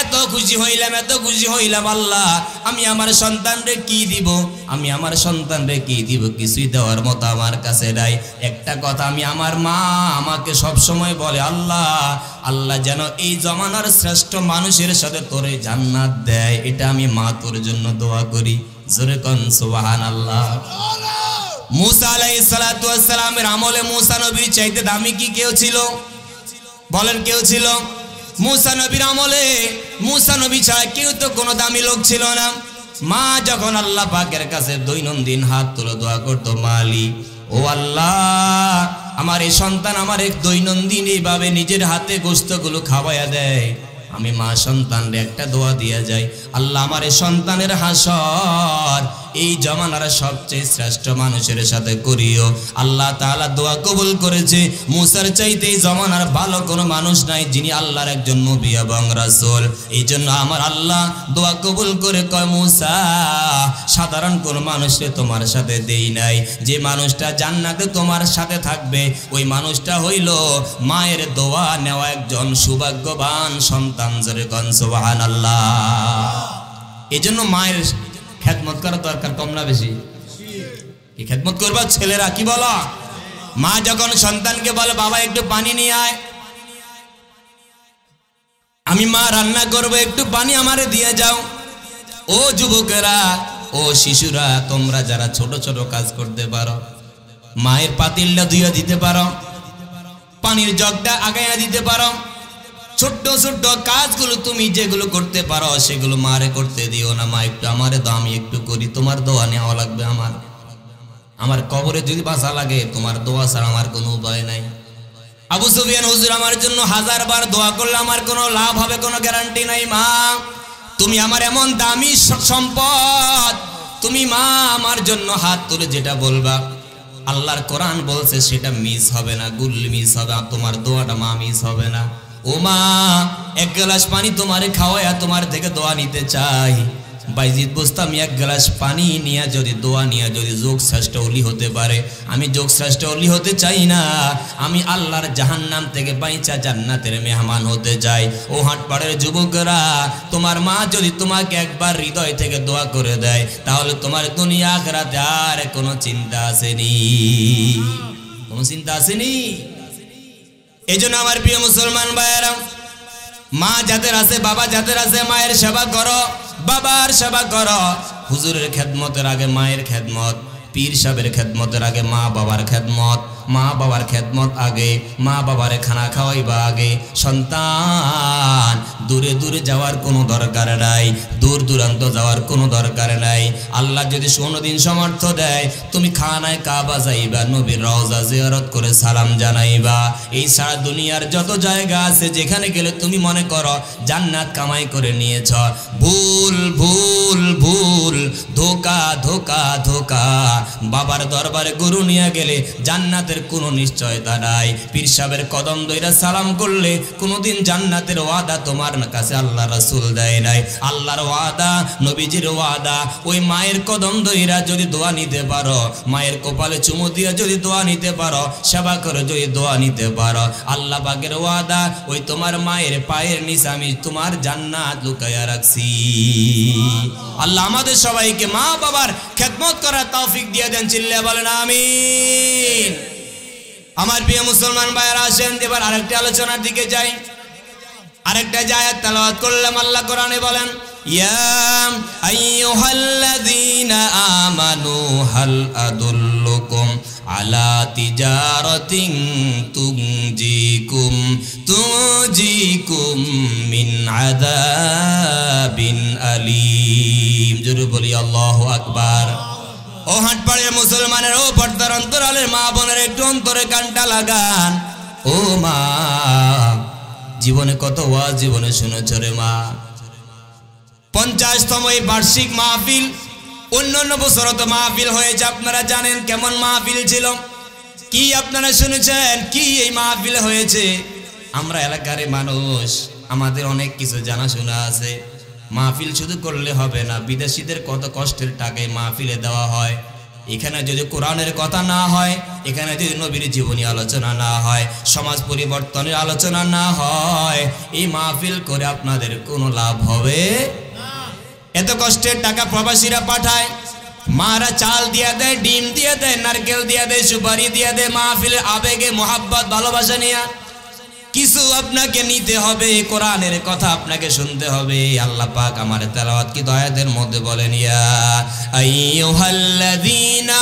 এত খুশি হইলাম, এত খুশি হইলাম, আল্লাহ আমি আমার সন্তানরে কি দিব, আমি আমার সন্তানরে কি দিব, কিছুই দেওয়ার মতো আমার কাছে নাই। একটা কথা, আমি আমার মা আমাকে সব সময় বলে, আল্লাহ আল্লাহ যেন এই জমানার শ্রেষ্ঠ মানুষের সাথে তোরে জান্নাত দেয়, এটা আমি মা তোর জন্য দোয়া করি। জোরে কোন সুবহানাল্লাহ। মুসা আলাইহিস সালাতু ওয়াস সালামের আমলে মুসা নবীর চাইতে দামি কি কেউ ছিল? বলেন, কেউ ছিল? মুসা নবীর আমলে মুসা নবী ছাড়া কেউ তো কোনো দামি লোক ছিল না। মা যখন আল্লাহ পাকের কাছে দৈনন্দিন হাত তুলে দোয়া করতো, মালিক ও আল্লাহ আমার এই সন্তান আমার এক দৈনন্দিন এইভাবে নিজের হাতে গোশতগুলো খাওয়াইয়া দেয়, আমি মা সন্তানরে একটা দোয়া দিয়া যাই, আল্লাহ আমার এই সন্তানের হাসর এই জমানার সবচেয়ে শ্রেষ্ঠ মানুষের সাথে করিও। আল্লাহ তাআলা দোয়া কবুল করেছে। মুসার চাইতে এই জমানার ভালো কোনো মানুষ নাই যিনি আল্লাহর একজন নবী এবং রাসূল। এই জন্য আমার আল্লাহ দোয়া কবুল করে কয়, মুসা সাধারণ কোন মানুষকে তোমার সাথে দেই নাই, যে মানুষটা জান্নাতে তোমার সাথে থাকবে ওই মানুষটা হইল মায়ের দোয়া নেওয়া একজন সৌভাগ্যবান সন্তান। জোরে কোন সুবহানাল্লাহ। এই জন্য মায়ের খেদমত করা দরকার, কম না বেশি? কি খেদমত করবা ছেলেরা, কি বলো? মা যখন সন্তানকে বলে, বাবা একটু পানি নিয়ে আয়, আমি মা রান্না করবো, একটু পানি আমারে দিয়ে যাও। ও যুবকেরা, ও শিশুরা, তোমরা যারা ছোট ছোট কাজ করতে পারো, মায়ের পাতিলটা ধুইয়া দিতে পারো, পানির জগটা আগাইয়া দিতে পারো, ছোট্ট ছোট্ট কাজগুলো তুমি যেগুলো করতে পারো সেগুলো মারে করতে দিও না। মা একটু আমারে দাও, আমি একটু করি, তোমার দোয়া নেওয়া লাগবে। আমার কবরে যদি বাঁচা লাগে তোমার দোয়া ছাড়া আমার কোনো উপায় নাই। আবু সুফিয়ান হুজুর আমার জন্য 1000 বার দোয়া করলে আমার কোনো লাভ হবে কোনো গ্যারান্টি নাই। মা তুমি আমার এমন দামি সম্পদ, তুমি মা আমার জন্য হাত তুলে যেটা বলবা আল্লাহর কোরআন বলছে সেটা মিস হবে না, গুল মিস হবে, আর তোমার দোয়াটা মা মিস হবে না। ও মা, এক গ্লাস পানি তোমারে খাওয়ায়া তোমার থেকে দোয়া নিতে চাই। বাইজিদ বুস্তামি এক গ্লাস পানি নিয়ে যদি দোয়া নিয়ে যদি যোগ শ্রেষ্ঠ অলি হতে পারে, আমি যোগ শ্রেষ্ঠ অলি হতে চাই না, আমি আল্লাহর জাহান্নাম থেকে বাইচা জান্নাতের মেহমান হতে চাই। ও হাটপাড়ের যুবকরা, তোমার মা যদি তোমাকে একবার হৃদয় থেকে দোয়া করে দেয়, তাহলে তোমার দুনিয়া আখিরাতে আর কোনো চিন্তা আসেনি, কোনো চিন্তা আসেনি। এই জন্য আমার প্রিয় মুসলমান ভাইয়েরা, মা যাদের আছে, বাবা যাদের আছে, মায়ের সেবা করো, বাবার সেবা করো। হুজুরের খেদমতের আগে মায়ের খেদমত, পীর সাহেবের খেদমতের আগে মা বাবার খেদমত, মা বাবার খেদমত আগে, মা বাবারে খানা খাওয়াইবা আগে। সন্তান, দূরে দূরে যাওয়ার কোনো দরকার নাই, দূর দূরান্ত যাওয়ার কোনো দরকার নাই। আল্লাহ যদি কোনোদিন সমর্থ দেয়, তুমি খানায় কাবা যাইবা, নবীর রওজা জিয়ারত করে সালাম জানাইবা। এই সারা দুনিয়ার যত জায়গা আছে, যেখানে গেলে তুমি মনে করো জান্নাত কামাই করে নিয়েছ, ভুল ভুল ভুল, ধোকা ধোকা ধোকা। বাবার দরবারে গরু নিয়ে গেলে জান্নাতের কোনো নিশ্চয়তা নাই। পীর সাহেবের কদম দইরা সালাম করলে কোনোদিন জান্নাতের ওয়াদা তোমার কাছে আল্লাহ রাসূল দেয় নাই। আল্লাহর ওয়াদা, নবীজির ওয়াদা, ওই মায়ের কদম দইরা যদি দোয়া নিতে পারো, মায়ের কপালে চুমু দিয়ে যদি দোয়া নিতে পারো, সেবা করে যদি দোয়া নিতে পারো, আল্লাহ পাকের ওয়াদা, ওই তোমার মায়ের পায়ের নিচে আমি তোমার জান্নাত লুকাইয়া রাখছি। আল্লাহ আমাদের সবাইকে মা বাবার খেদমত করার তৌফিক দিয়ে দেন, চিল্লায়া বলেন আমিন। আমার প্রিয় মুসলমান ভাইয়েরা, আসেন এবার আরেকটা আলোচনার দিকে যাই। আরেকটা আয়াত তেলাওয়াত করলাম। আল্লাহ কোরআনে বলেন, ইয়া আইয়ুহাল্লাযীনা আমানু হাল আদুল্লুকুম আলা তিজারাতিন তুনজিকুম মিন আযাবিন আলীম। জোরে বলি আল্লাহু আকবার। ও হাটপাড়ের মুসলমানের, ও পর্দার অন্তরালের মা বোনের, একটু অন্তরে কানটা লাগান। ও মা, জীবনে কত ওয়াজ জীবনে শুনেছ রে মা। 50তম এই বার্ষিক মাহফিল, অন্যান্য বছর তো মাহফিল হয়েছে, আপনারা জানেন কেমন মাহফিল ছিল, কি আপনারা শুনেছেন, কি এই মাহফিল হয়েছে। আমরা এলাকার মানুষ, আমাদের অনেক কিছু জানাশোনা আছে। মাহফিল শুধু করলে হবে না, বিদেশিদের কত কষ্টের টাকায় মাহফিলে দেওয়া হয়। এখানে যদি কোরআনের কথা না হয়, এখানে যদি নবীর জীবনী আলোচনা না হয়, সমাজ পরিবর্তনের আলোচনা না হয়, এই মাহফিল করে আপনাদের কোনো লাভ হবে না। এত কষ্টের টাকা প্রবাসীরা পাঠায়, মারা চাল দিয়ে দেয়, ডিম দিয়ে দেয়, নারকেল দিয়ে দেয়, সুপারি দিয়ে দেয়, মাহফিলের আবেগে মোহাব্বত ভালোবাসা নিয়ে কিছু আপনাকে নিতে হবে, কোরআনের কথা আপনাকে শুনতে হবে। আল্লাহ পাক আমার তেলাওয়াত কি আয়াতের মধ্যে বলেন, ইয়া আইয়ুহাল্লাযীনা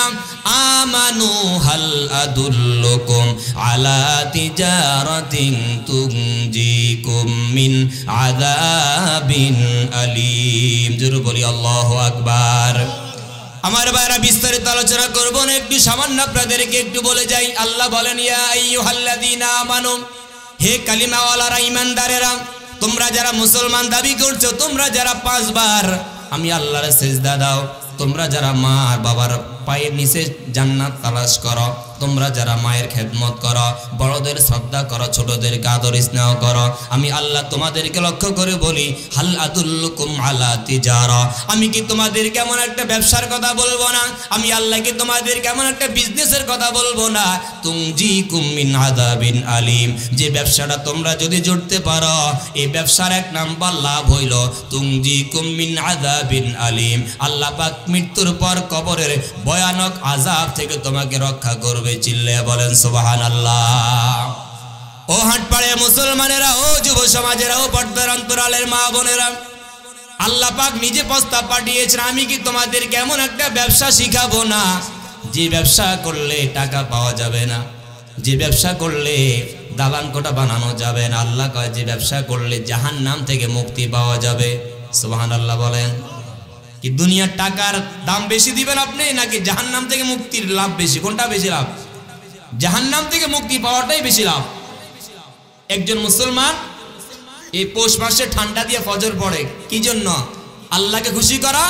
আমানু হাল আদুল্লুকুম আলা তিজারাতিন তুনজিকুম মিন আযাবিন আলীম। জোরে বলি আল্লাহু আকবার। আমার ভাইরা, বিস্তারিত আলোচনা করব না, একটু সামান্য আপনাদেরকে একটু বলে যাই। আল্লাহ বলেন, ইয়া আইয়ুহাল্লাযীনা আমানু, হে কালিমাওয়ালারা, ইমানদারেরা, তোমরা যারা মুসলমান দাবি করছো, তোমরা যারা 5 বার আমি আল্লাহর সিজদা দাও, তোমরা যারা মা আর বাবার পায়ের নিচে জান্নাত তালাশ করো, তোমরা যারা মায়ের খেদমত করো, বড়দের শ্রদ্ধা করো, ছোটদেরকে আদর স্নেহ করো, আমি আল্লাহ তোমাদেরকে লক্ষ্য করে বলি, হাল আদুল্লুকুম আলা তিজারা, আমি কি তোমাদের কেমন একটা ব্যবসার কথা বলবো না? আমি আল্লাহ কি তোমাদের কেমন একটা বিজনেসের কথা বলবো না? তুনজিকুম মিন আযাবিন আলীম, যে ব্যবসাটা তোমরা যদি জুড়তে পারো, এই ব্যবসার 1 নাম্বার লাভ হইল তুনজিকুম মিন আযাবিন আলীম, আল্লাহ পাক মৃত্যুর পর কবরের ভয়ানক আযাব থেকে তোমাকে রক্ষা করবে। চিল্লায়া বলেন সুবহানাল্লাহ। ও হাটপাড়ের মুসলমানেরা, ও যুব সমাজেরা, ও পর্দার অন্তরালের মা বোনেরা, আল্লাহ পাক নিজে প্রস্তাব পাঠিয়েছেন, আমি কি তোমাদের কেমন একটা ব্যবসা শিখাবো না, যে ব্যবসা করলে টাকা পাওয়া যাবে না, যে ব্যবসা করলে দালান কোঠা বানানো যাবে না। আল্লাহ কয়, যে ব্যবসা করলে জাহান্নাম থেকে মুক্তি পাওয়া যাবে। সুবহানাল্লাহ বলেন। কি দুনিয়ার টাকার দাম বেশি দিবেন আপনি, নাকি জাহান্নাম থেকে মুক্তির লাভ বেশি? কোনটা বেশি লাভ? জাহান্নাম থেকে মুক্তি পাওয়াটাই বেশি লাভ। একজন মুসলমান এই পৌষ মাসে ঠান্ডা দিয়ে ফজর পড়ে কি জন্য? আল্লাহকে খুশি করা,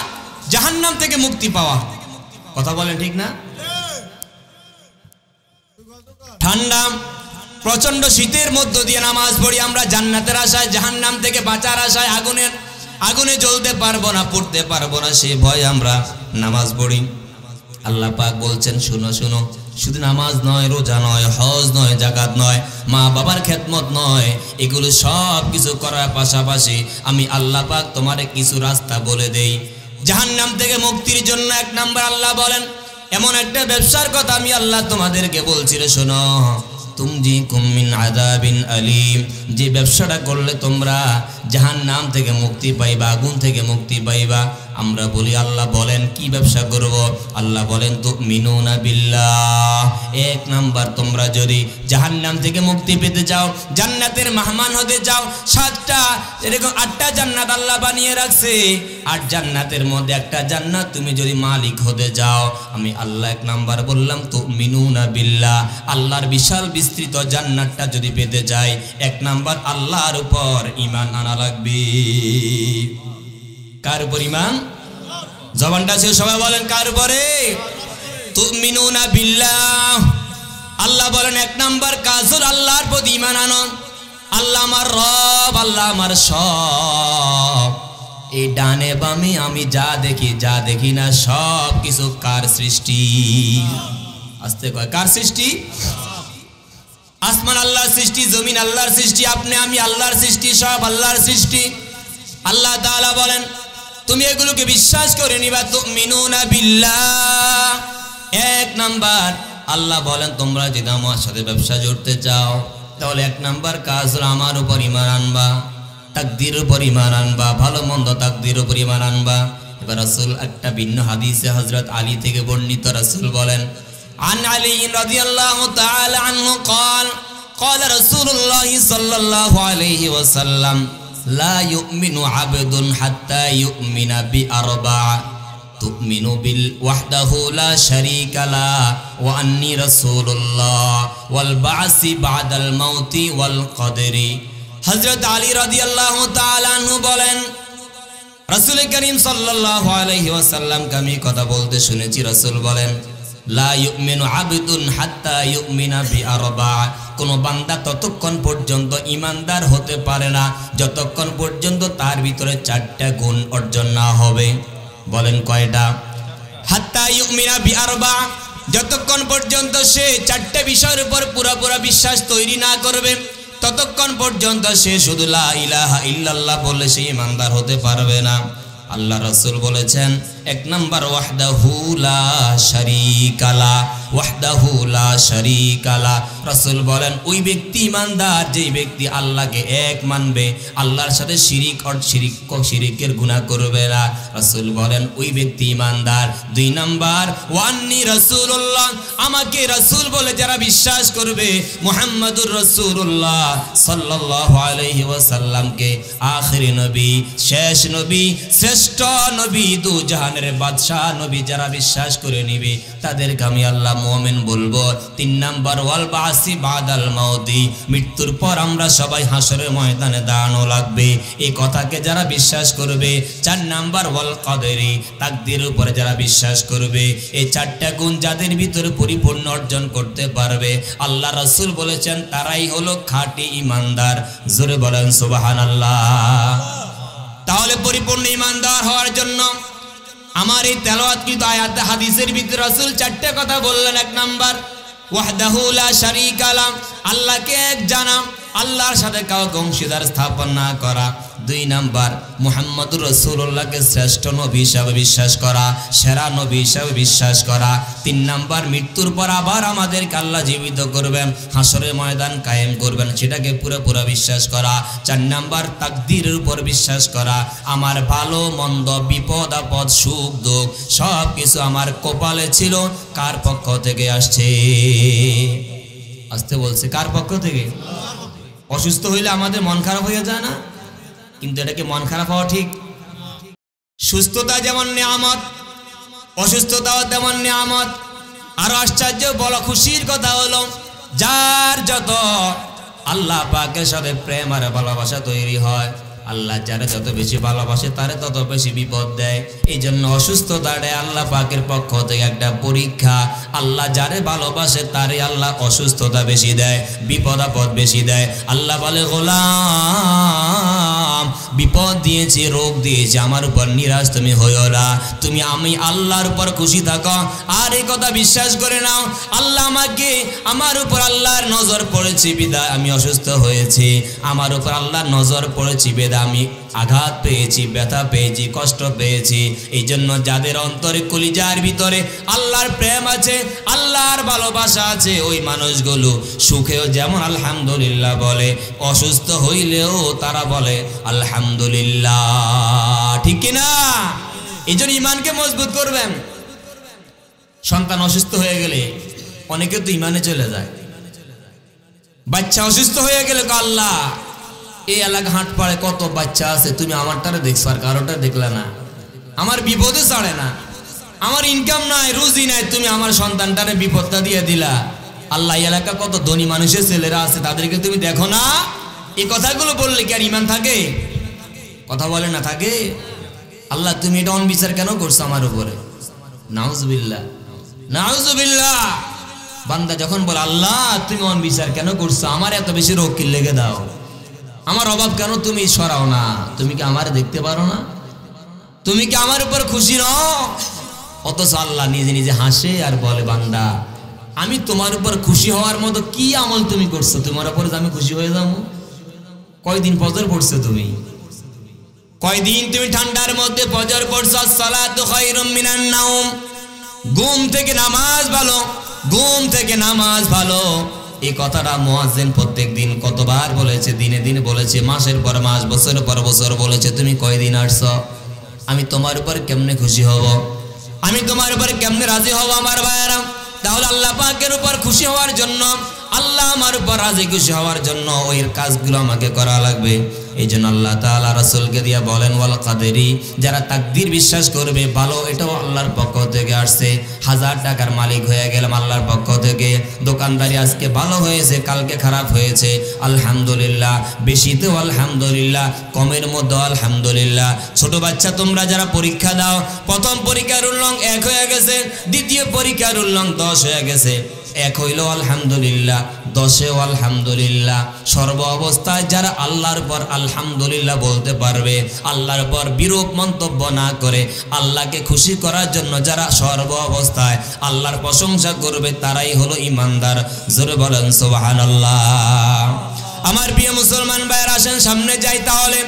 জাহান্নাম থেকে মুক্তি পাওয়া। কথা বলেন ঠিক না? ঠান্ডা প্রচন্ড শীতের মধ্য দিয়ে নামাজ পড়ি আমরা জান্নাতের আশায়, জাহান্নাম থেকে বাঁচার আশায়। আগুনে জ্বলতে পারবো না, পড়তে পারবো না, সে ভয় আমরা নামাজ পড়ি। আল্লাহ পাক বলছেন শুনো শুনো, শুধু নামাজ নয়, রোজা নয়, হজ নয়, যাকাত নয়, মা বাবার খেদমত নয়, এগুলো সব কিছু করার পাশাপাশি আমি আল্লাহ পাক তোমারে কিছু রাস্তা বলে দেই জাহান্নাম থেকে মুক্তির জন্য। 1 নাম্বার আল্লাহ বলেন এমন একটা ব্যবসার কথা আমি আল্লাহ তোমাদেরকে বলছি রে শোনো, তুমজিকুম মিন আযাবিন আলীম, যে ব্যবসাটা করলে তোমরা জাহান্নাম থেকে মুক্তি পাইবা, আগুন থেকে মুক্তি পাইবা। আমরা বলি আল্লাহ বলেন কি ব্যবসা করব? আল্লাহ বলেন তুমিনুনা বিল্লাহ। 1 নাম্বার তোমরা যদি জাহান্নাম থেকে মুক্তি পেতে চাও, জান্নাতের মেহমান হতে চাও, 7টা এরকম 8টা জান্নাত আল্লাহ বানিয়ে রাখছে, 8 জান্নাতের মধ্যে একটা জান্নাত তুমি যদি মালিক হতে চাও, আমি আল্লাহ 1 নাম্বার বললাম তুমিনুনা বিল্লাহ, আল্লাহর বিশাল বিস্তৃত জান্নাতটা যদি পেতে চাই 1 নাম্বার আল্লাহর উপর ঈমান আনা লাগবে। কার উপর ঈমান? জবানটা সে সবাই বলেন কার উপরে? তুমিনুনা বিল্লাহ। আল্লাহ বলেন 1 নাম্বার কাজ হল আল্লাহর প্রতি ঈমান আনো। আল্লাহ আমার রব, আল্লাহ আমার সব। এই ডানে বামে আমি যা দেখি যা দেখি না সব কিছু কার সৃষ্টি? আস্তে কয় কার সৃষ্টি? আসমান আল্লাহর সৃষ্টি, জমিন আল্লাহর সৃষ্টি, আপনি আমি আল্লাহর সৃষ্টি, সব আল্লাহর সৃষ্টি। আল্লাহ তাআলা বলেন তুমি এগুলোকে বিশ্বাস করে নিবা। তুমিনুনা বিল্লাহ। 1 নাম্বার আল্লাহ বলেন তোমরা যদি আমার সাথে ব্যবসা জড়তে চাও তাহলে 1 নাম্বার কাজ হলো আমার উপর ঈমান আনবা, তাকদীর উপর ঈমান আনবা, ভালো মন্দ তাকদীর উপর ঈমান আনবা। এবার রাসূল একটা ভিন্ন হাদিসে হযরত আলী থেকে বর্ণিত, রাসূল বলেন عن علي رضي الله تعالى عنه قال قال رسول الله صلى الله عليه وسلم لا يؤمن عبد حتى يؤمن بأربع تؤمن بالوحده لا شريك له وأني رسول الله والبعث بعد الموت والقدر। হযরত আলী রাদিয়াল্লাহু তাআলা আনহু বলেন রাসূল করিম সাল্লাল্লাহু আলাইহি ওয়াসাল্লাম আমি কথা বলতে শুনেছি, রাসূল বলেন লা ইউমিনু আবদুন হাত্তা ইউমিনা বিআরবা, কোন বান্দা ততক্ষণ পর্যন্ত ঈমানদার হতে পারে না যতক্ষণ পর্যন্ত তার ভিতরে 4টা গুণ অর্জন না হবে। বলেন কয়টা? হাত্তা ইউমিনা বিআরবা, যতক্ষণ পর্যন্ত সে 4টা বিষয়ের উপর পুরোপুরি বিশ্বাস তৈরি না করবে ততক্ষণ পর্যন্ত সে শুধু লা ইলাহা ইল্লাল্লাহ বলে সে ঈমানদার হতে পারবে না। আল্লাহ রাসূল বলেছেন 1 নাম্বার ওয়াহদাহু লা শারীকা লা, ওয়াহদাহু লা শারীকা লা। রাসূল বলেন ওই ব্যক্তি ঈমানদার যেই ব্যক্তি আল্লাহকে এক মানবে, আল্লাহর সাথে শিরিকের গুনাহ করবে না। রাসূল বলেন ওই ব্যক্তি ঈমানদার। 2 নাম্বার ওয়ান্নি রাসূলুল্লাহ, আমাকে রাসূল বলে যারা বিশ্বাস করবে, মুহাম্মাদুর রাসূলুল্লাহ সাল্লাল্লাহু আলাইহি ওয়াসাল্লামকে আখিরি নবী, শেষ নবী, শ্রেষ্ঠ নবী, দু জাহানের বাদশাহ নবী যারা বিশ্বাস করে নিবে তাদেরকে আমি আল্লাহ মুমিন বলবো। 3 নাম্বার ওয়াল বাসি বাদাল মাউতি, মৃত্যুর পর আমরা সবাই হাসরের ময়দানে দাঁড়ানো লাগবে, এই কথাকে যারা বিশ্বাস করবে। 4 নাম্বার ওয়াল কদরি, তাকদীরের উপরে যারা বিশ্বাস করবে। এই 4টা গুণ যাদের ভিতরে পরিপূর্ণ অর্জন করতে পারবে আল্লাহ রাসূল বলেছেন তারাই হলো খাঁটি ঈমানদার। জোরে বলেন সুবহানাল্লাহ। তাহলে পরিপূর্ণ ঈমানদার হওয়ার জন্য আমার এই তেলাওয়াতকৃত আয়াত হাদিসের ভিতরে রাসূল 4টা কথা বললেন। 1 নাম্বার ওয়াহদাহু লা শারীকা লা, আল্লাহকে এক জানা, আল্লাহর সাথে কাউকে অংশীদার স্থাপন না করা। 2 নাম্বার মুহাম্মাদুর রাসূলুল্লাহকে শ্রেষ্ঠ নবী হিসাবে বিশ্বাস করা, সেরা নবী হিসাবে বিশ্বাস করা। 3 নাম্বার মৃত্যুর পর আবার আমাদেরকে আল্লাহ জীবিত করবেন, হাসরের ময়দান কায়েম করবেন, সেটাকে পুরোপুরি বিশ্বাস করা। 4 নাম্বার তাকদীরের উপর বিশ্বাস করা, আমার ভালো মন্দ, বিপদ আপদ, সুখ দুঃখ সব কিছু আমার কপালে ছিল, কার পক্ষ থেকে আসছে? আসতে বলছে কার পক্ষ থেকে? অসুস্থ হইলে আমাদের মন খারাপ হয়ে যায় না? কিন্তু এটাকে মন খারাপ হওয়া ঠিক? সুস্থতা যেমন নিয়ামত, অসুস্থতাও তেমন নিয়ামত। আরো আশ্চর্য বড় খুশির কথা হলো যার যত আল্লাহ পাকের সাথে প্রেম আর ভালোবাসা তৈরি হয়। আল্লাহ যারা যত বেশি ভালোবাসে তারে তত বেশি বিপদ দেয়। এই জন্য অসুস্থতাটা আল্লাহ পাকের পক্ষ থেকে একটা পরীক্ষা। আল্লাহ যারে ভালোবাসে তারে আল্লাহ অসুস্থতা বেশি দেয়, বিপদ আপদ বেশি দেয়। আল্লাহ বলে, গোলাম বিপদ দিয়েছি, রোগ দিয়েছি, আমার উপর নিরাশ তুমি হইও না, তুমি আমি আল্লাহর উপর খুশি থাকো। আর এই কথা বিশ্বাস করে নাও, আল্লাহ আমাকে, আমার উপর আল্লাহর নজর পড়েছে বিদায় আমি অসুস্থ হয়েছি, আমার উপর আল্লাহর নজর পড়েছি বিদায় আমি আঘাত পেয়েছি, ব্যথা পেয়েছি, কষ্ট পেয়েছি। এই জন্য যাদের অন্তরে কলিজার ভিতরে আল্লাহর প্রেম আছে, আল্লাহর ভালোবাসা আছে, ওই মানুষগুলো সুখেও যেমন আলহামদুলিল্লাহ বলে, অসুস্থ হইলেও তারা বলে আলহামদুলিল্লাহ। ঠিক কিনা? এই জন্য ইমানকে মজবুত করবেন। সন্তান অসুস্থ হয়ে গেলে অনেকে তো ইমানে চলে যায়। বাচ্চা অসুস্থ হয়ে গেলে আল্লাহ, এই এলাকা হাট পাড়ে কত বাচ্চা আছে, তুমি আমারটারে দেখছো আর কারোটা দেখলে না, আমার বিপদে ছাড়ে না, আমার ইনকাম নাই, রুজি নাই, তুমি আমার সন্তানটারে বিপদটা দিয়ে দিলা। আল্লাহ, এই এলাকা কত ধনী মানুষের ছেলেরা আছে, তাদেরকে তুমি দেখো না? এই কথাগুলো বললে কি আর ইমান থাকে? কথা বলে না থাকে? আল্লাহ, তুমি এটা অনবিচার কেন করছো আমার উপরে? নাউজুবিল্লাহ, নাউজুবিল্লাহ। বান্দা যখন বলে, আল্লাহ তুমি অনবিচার কেন করছো, আমার এত বেশি রোগ কি লেগে দাও, আমার অভাব কেন তুমি সরাও না, তুমি কি আমার দেখতে পারো না, তুমি কি আমার উপর খুশি নও? অথচ আল্লাহ নিজে নিজে হাসে আর বলে, বান্দা আমি তোমার উপর খুশি হওয়ার মতো কি আমল তুমি করছো, তোমার উপর আমি খুশি হয়ে যাবো? কয়দিন ফজর পড়ছো তুমি? কয়দিন তুমি ঠান্ডার মধ্যে ফজর পড়ছো? সালাতু খায়রুম মিনান নাওম, ঘুম থেকে নামাজ ভালো, ঘুম থেকে নামাজ ভালো। এই কথাটা মুয়াজ্জিন প্রত্যেকদিন কতবার বলেছে, দিনে দিনে বলেছে, মাসের পর মাস, বছরের পর বছর বলেছে। তুমি কয়দিন আসছো? আমি তোমার উপর কেমনে খুশি হব, আমি তোমার উপর কেমনে রাজি হব আমার ভাইয়েরা? তাহলে আল্লাহ পাকের উপর খুশি হওয়ার জন্য, আল্লাহ আমার উপর রাজি খুশি হওয়ার জন্য ওই কাজগুলো আমাকে করা লাগবে। এই জন্য আল্লাহ তাআলা রাসূলকে দিয়া বলেন, ওয়াল কাদেরি, যারা তাকদীর বিশ্বাস করবে ভালো, এটাও আল্লাহর পক্ষ থেকে আসছে। 1000 টাকার মালিক হয়ে গেলাম আল্লাহর পক্ষ থেকে, দোকানদারি আজকে ভালো হয়েছে, কালকে খারাপ হয়েছে, আলহামদুলিল্লাহ। বেশিতেও আলহামদুলিল্লাহ, কমের মধ্যে আলহামদুলিল্লাহ। ছোট বাচ্চা তোমরা যারা পরীক্ষা দাও, প্রথম পরীক্ষার উল্লং 1 হয়ে গেছে, দ্বিতীয় পরীক্ষার উল্লং 10 হয়ে গেছে, 1 হইল আলহামদুলিল্লাহ, 10এও আলহামদুলিল্লাহ। সর্ব অবস্থায় যারা আল্লাহর পর আলহামদুলিল্লাহ বলতে পারবে, আল্লাহর পর বিরূপ মন্তব্য না করে, আল্লাহকে খুশি করার জন্য যারা সর্ব অবস্থায় আল্লাহর প্রশংসা করবে, তারাই হলো ইমানদার। জোরে বলেন সুবহানাল্লাহ। আমার প্রিয় মুসলমান ভাইয়েরা, আসেন সামনে যাই। তাহলে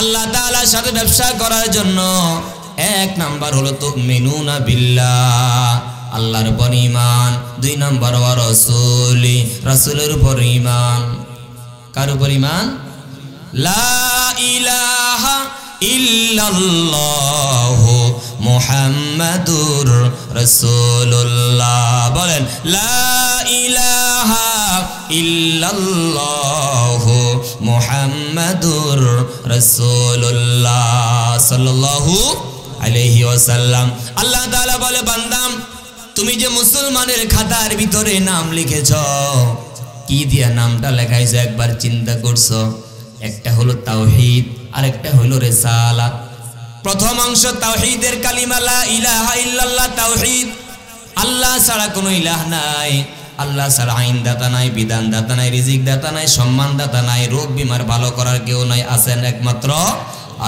আল্লাহ তাআলার সাথে ব্যবসা করার জন্য 1 নাম্বার হলো তুমিনুনা বিল্লাহ, আল্লাহর উপর ঈমান। 2 নাম্বার ওয়া রাসূলি, রাসূলের উপর ঈমান। কার উপর ঈমান? লা ইলাহা ইল্লাল্লাহু মুহাম্মাদুর রাসূলুল্লাহ। বলেন, লা ইলাহা ইল্লাল্লাহু মুহাম্মাদুর রাসূলুল্লাহ সাল্লাল্লাহু আলাইহি ওয়াসাল্লাম। আল্লাহ তাআলা বলে, বান্দা তুমি যে মুসলমানের খাতার ভিতরে নাম লিখেছ, কি দিয়া নামটা লেখাইছো একবার চিন্তা করছো? একটা হলো তাওহীদ, আর একটা হলো রিসালাত। প্রথম অংশ তাওহীদের কালিমা, লা ইলাহা ইল্লাল্লাহ, তাওহীদ। আল্লাহ ছাড়া কোনো ইলাহ নাই, আল্লাহ ছাড়া আইন দাতা নাই, বিধান দাতা নাই, রিজিক দাতা নাই, সম্মান দাতা নাই, রোগ বিমার ভালো করার কেউ নাই, আছেন একমাত্র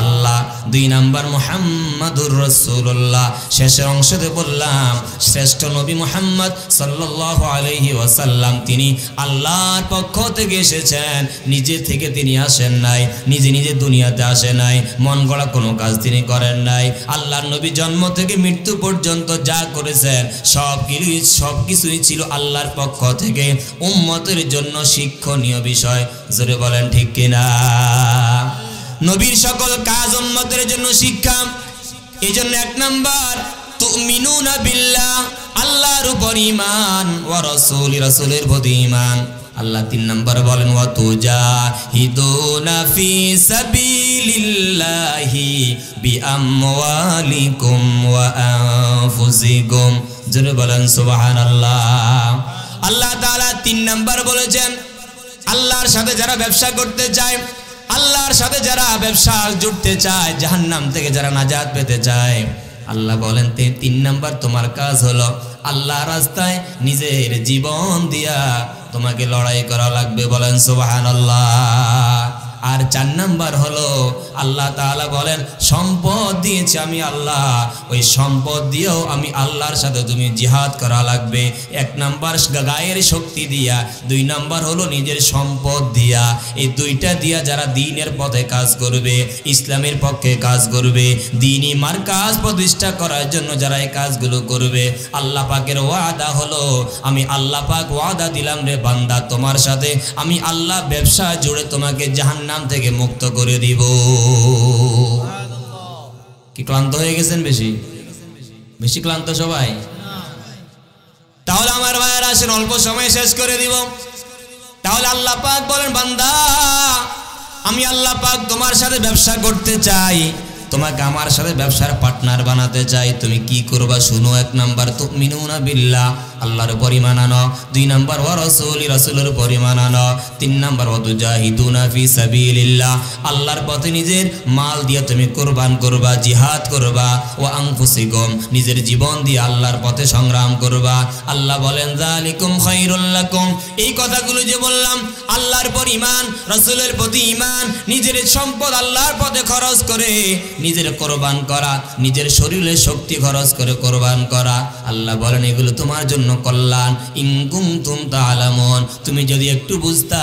আল্লাহ। 2 নাম্বার মুহাম্মাদুর রাসূলুল্লাহ। শেষের অংশতে বললাম, শ্রেষ্ঠ নবী মুহাম্মদ সাল্লাল্লাহু আলাইহি ওয়াসাল্লাম, তিনি আল্লাহর পক্ষ থেকে এসেছেন, নিজে থেকে তিনি আসেন নাই, নিজে নিজে দুনিয়াতে আসে নাই, মন গড়া কোনো কাজ তিনি করেন নাই। আল্লাহর নবী জন্ম থেকে মৃত্যু পর্যন্ত যা করেছেন সব কিছুই ছিল আল্লাহর পক্ষ থেকে উম্মতের জন্য শিক্ষণীয় বিষয়। জোরে বলেন ঠিক কিনা? নবীর সকল কাজ উম্মতের জন্য শিক্ষা। এই জন্য 1 নাম্বার তুমিনুনা বিল্লাহ, আল্লাহর উপর ঈমান, ওয়া রাসূলি, রাসূলের প্রতি ঈমান। আল্লাহ 3 নাম্বার বলেন, ওয়া তুজাহিদুনা ফি সাবিলিল্লাহি বিআমওয়ালিকুম ওয়া আনফুসিকুম। জোরে বলেন সুবহানাল্লাহ। আল্লাহ তাআলা 3 নাম্বার বলেছেন, আল্লাহর সাথে যারা ব্যবসা করতে চায়, আল্লাহর সাথে যারা ব্যবসা জুড়তে চায়, জাহান্নাম থেকে যারা নাজাত পেতে চায়, আল্লাহ বলেন 3 নাম্বার তোমার কাজ হলো আল্লাহর রাস্তায় নিজের জীবন দিয়া তোমাকে লড়াই করা লাগবে। বলেন সুবহানাল্লাহ। আর 4 নাম্বার হলো আল্লাহ তাআলা বলেন সম্পদ দিয়েছি আমি আল্লাহ, ওই সম্পদ দিয়েও আমি আল্লাহর সাথে তুমি জিহাদ করা লাগবে। 1 নাম্বার গায়ের শক্তি দিয়া, 2 নাম্বার হলো নিজের সম্পদ দিয়া। এই 2টা দিয়া যারা দ্বীনের পথে কাজ করবে, ইসলামের পক্ষে কাজ করবে, দ্বীনি মার্কাজ প্রতিষ্ঠা করার জন্য যারা এই কাজগুলো করবে, আল্লাহ পাকের ওয়াদা হলো আমি আল্লাহ পাক ওয়াদা দিলাম রে বান্দা, তোমার সাথে আমি আল্লাহ ব্যবসা জুড়ে তোমাকে জাহান্নাম থেকে মুক্ত করে দিব। কি ক্লান্ত হয়ে গেছেন? বেশি ক্লান্ত সবাই? তাহলে আমার ভাইয়েরা আসেন অল্প সময় শেষ করে দিব। তাহলে আল্লাহ পাক বলেন বান্দা আমি আল্লাহ পাক তোমার সাথে ব্যবসা করতে চাই, তোমাকে আমার সাথে ব্যবসার পার্টনার বানাতে চাই। তুমি কি করবা শুনো। 1 নাম্বার তুমিনুনা বিল্লাহ, আল্লাহর উপর ঈমান আনো। 2 নাম্বার ওয়া রাসূলি, রাসূলের উপর ঈমান আনো। 3 নাম্বার ওয়া তুজাহিদুনা ফি সাবিলিল্লাহ, আল্লাহর পথে নিজের মাল দিয়ে তুমি কুরবান করবা, জিহাদ করবা। ওয়া আনফুসিকুম, নিজের জীবন দিয়ে আল্লাহর পথে সংগ্রাম করবা। আল্লাহ বলেন যালিকুম খায়রুল লাকুম, এই কথাগুলো যে বললাম আল্লাহর উপর ঈমান, রাসূলের প্রতি ঈমান, নিজের সম্পদ আল্লাহর পথে খরচ করে নিজের কোরবান করা, নিজের শরীরে শক্তি খরচ করে কোরবান করা, আল্লাহ বলেন এগুলো তোমার জন্য কল্যাণ। ইন কুনতুম তা'লামুন, তুমি যদি একটু বুঝতা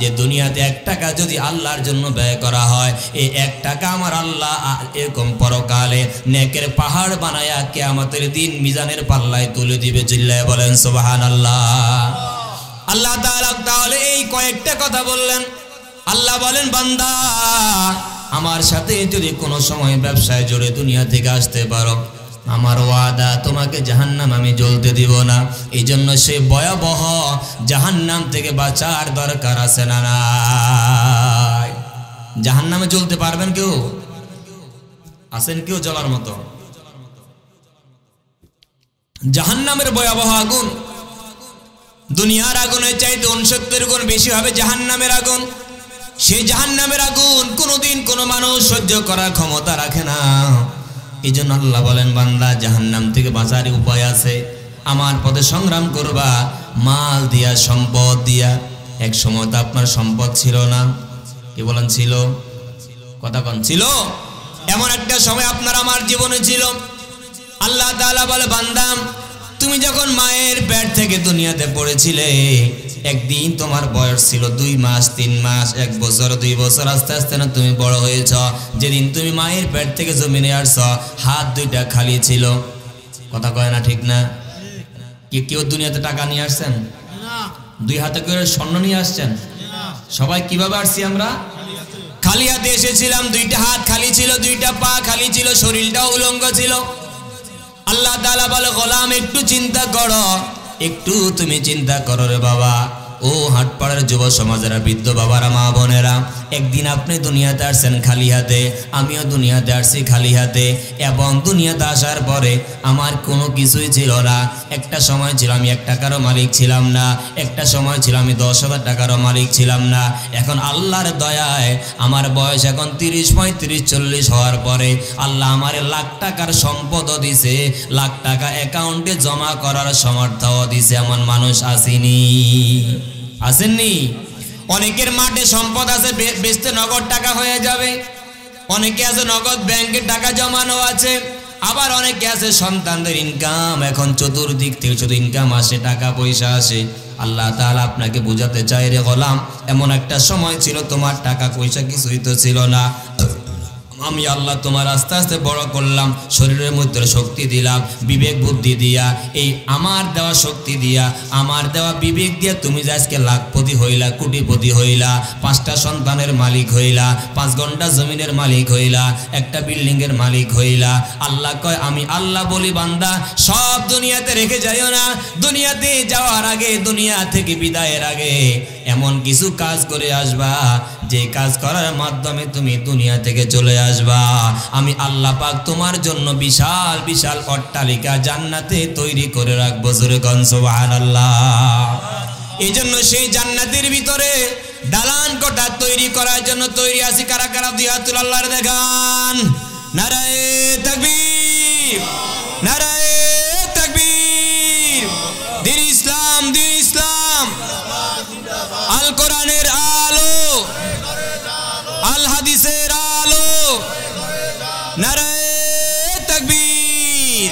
যে দুনিয়াতে 1 টাকা যদি আল্লাহর জন্য ব্যয় করা হয়, এই 1 টাকা আমার আল্লাহ এরকম পরকালে নেকের পাহাড় বানায়া কিয়ামতের দিন মিজানের পাল্লায় তুলে দিবে। চিল্লায়ে বলেন সুবহানাল্লাহ। আল্লাহ তাআলা তাহলে এই কয়েকটা কথা বললেন। আল্লাহ বলেন বান্দা আমার সাথে যদি কোনো সময় ব্যবসায় জড়ে দুনিয়া থেকে আসতে পারো, আমার ওয়াদা তোমাকে জাহান্নাম আমি জ্বলতে দিব না। এই জন্য সে ভয়াবহ জাহান্নাম থেকে বাঁচার দরকার আছে না নাই? জাহান্নামে জ্বলতে পারবেন কেউ? আছেন কেউ জ্বলার মতো? জাহান্নামের ভয়াবহ আগুন দুনিয়ার আগুনের চাইতে 69 গুণ বেশি হবে জাহান্নামের আগুন। সেই জাহান্নামের আগুন কোনোদিন কোনো মানুষ সহ্য করার ক্ষমতা রাখে না। এই জন্য আল্লাহ বলেন বান্দা জাহান্নাম থেকে বাঁচার উপায় আছে, আমার পথে সংগ্রাম করবা মাল দিয়া, সম্পদ দিয়া। এক সময় তো আপনার সম্পদ ছিল না, কি বলেন ছিল? কথা কোন ছিল? এমন একটা সময় আপনার আমার জীবনে ছিল। আল্লাহ তাআলা বলে বান্দা তুমি যখন মায়ের পেট থেকে দুনিয়াতে পড়েছিলে, একদিন তোমার বয়স ছিল 2 মাস, 3 মাস, 1 বছর, 2 বছর, আস্তে আস্তে না তুমি বড় হয়েছ। যেদিন তুমি মায়ের পেট থেকে জমিনে আসছ, হাত 2টা খালি ছিল। কথা কয় না, ঠিক না? কেউ দুনিয়াতে টাকা নিয়ে আসছেন? 2 হাতে করে স্বর্ণ নিয়ে আসছেন? সবাই কিভাবে আসছি আমরা? খালি হাতে এসেছিলাম। 2টা হাত খালি ছিল, 2টা পা খালি ছিল, শরীরটাও উলঙ্গ ছিল। আল্লাহ তাআলা বলে গোলাম একটু চিন্তা করো, একটু তুমি চিন্তা করো রে বাবা। ও হাটপাড়ার যুব সমাজেরা, বৃদ্ধ বাবারা, মা বোনেরা, একদিন আপনি দুনিয়াতে আসছেন খালি হাতে, আমিও দুনিয়াতে আসছি খালি হাতে। এবং দুনিয়াতে আসার পরে আমার কোনো কিছুই ছিল না। একটা সময় ছিল আমি 1 টাকারও মালিক ছিলাম না, একটা সময় ছিল আমি 10,000 টাকারও মালিক ছিলাম না। এখন আল্লাহর দয়ায় আমার বয়স এখন 30, 35, 40 হওয়ার পরে আল্লাহ আমার লাখ টাকার সম্পদও দিছে, লাখ টাকা অ্যাকাউন্টে জমা করার সামর্থ্যও দিছে। এমন মানুষ আসেনি? আসেননি? অনেকের মাঠে সম্পদ আছে, বেচতে নগদ টাকা হয়ে যাবে। অনেকে আছে নগদ ব্যাংকে টাকা জমানো আছে। আবার অনেকে আছে সন্তানদের ইনকাম, এখন চতুর্দিক থেকে শুধু ইনকাম আসে, টাকা পয়সা আসে। আল্লাহ তাআলা আপনাকে বোঝাতে চাই রে গোলাম, এমন একটা সময় ছিল তোমার টাকা পয়সা কিছুই তো ছিল না। আমি আল্লাহ তোমার আস্তে আস্তে বড় করলাম, শরীরের মধ্যে শক্তি দিলাম, বিবেক বুদ্ধি দিয়া, এই আমার দেওয়া শক্তি দিয়া, আমার দেওয়া বিবেক দিয়া তুমি যে আজকে লাখপতি হইলা, কোটিপতি হইলা, 5টা সন্তানের মালিক হইলা, 5 ঘন্টা জমিনের মালিক হইলা, একটা বিল্ডিং এর মালিক হইলা। আল্লাহ কয় আমি আল্লাহ বলি বান্দা সব দুনিয়াতে রেখে যাইও না। দুনিয়াতে যাওয়ার আগে, দুনিয়া থেকে বিদায়ের আগে এমন কিছু কাজ করে আসবা যে কাজ করার মাধ্যমে তুমি দুনিয়া থেকে চলে আসবা। আমি আল্লাহ পাক তোমার জন্য বিশাল বিশাল অট্টালিকা জান্নাতে তৈরি করে রাখবো। জোরে কোন সুবহানাল্লাহ। এই জন্য সেই জান্নাতের ভিতরে দালান কোঠা তৈরি করার জন্য তৈরি আছি। কারা কারা দুই হাত তুলে আল্লাহর দেখান। নারায়ে তাকবীর, নারায়ে তাকবীর। দিন ইসলাম, দিন ইসলাম, আল কোরআনের আলো, আল হাদিসের আলো। নারায়ে তাকবীর।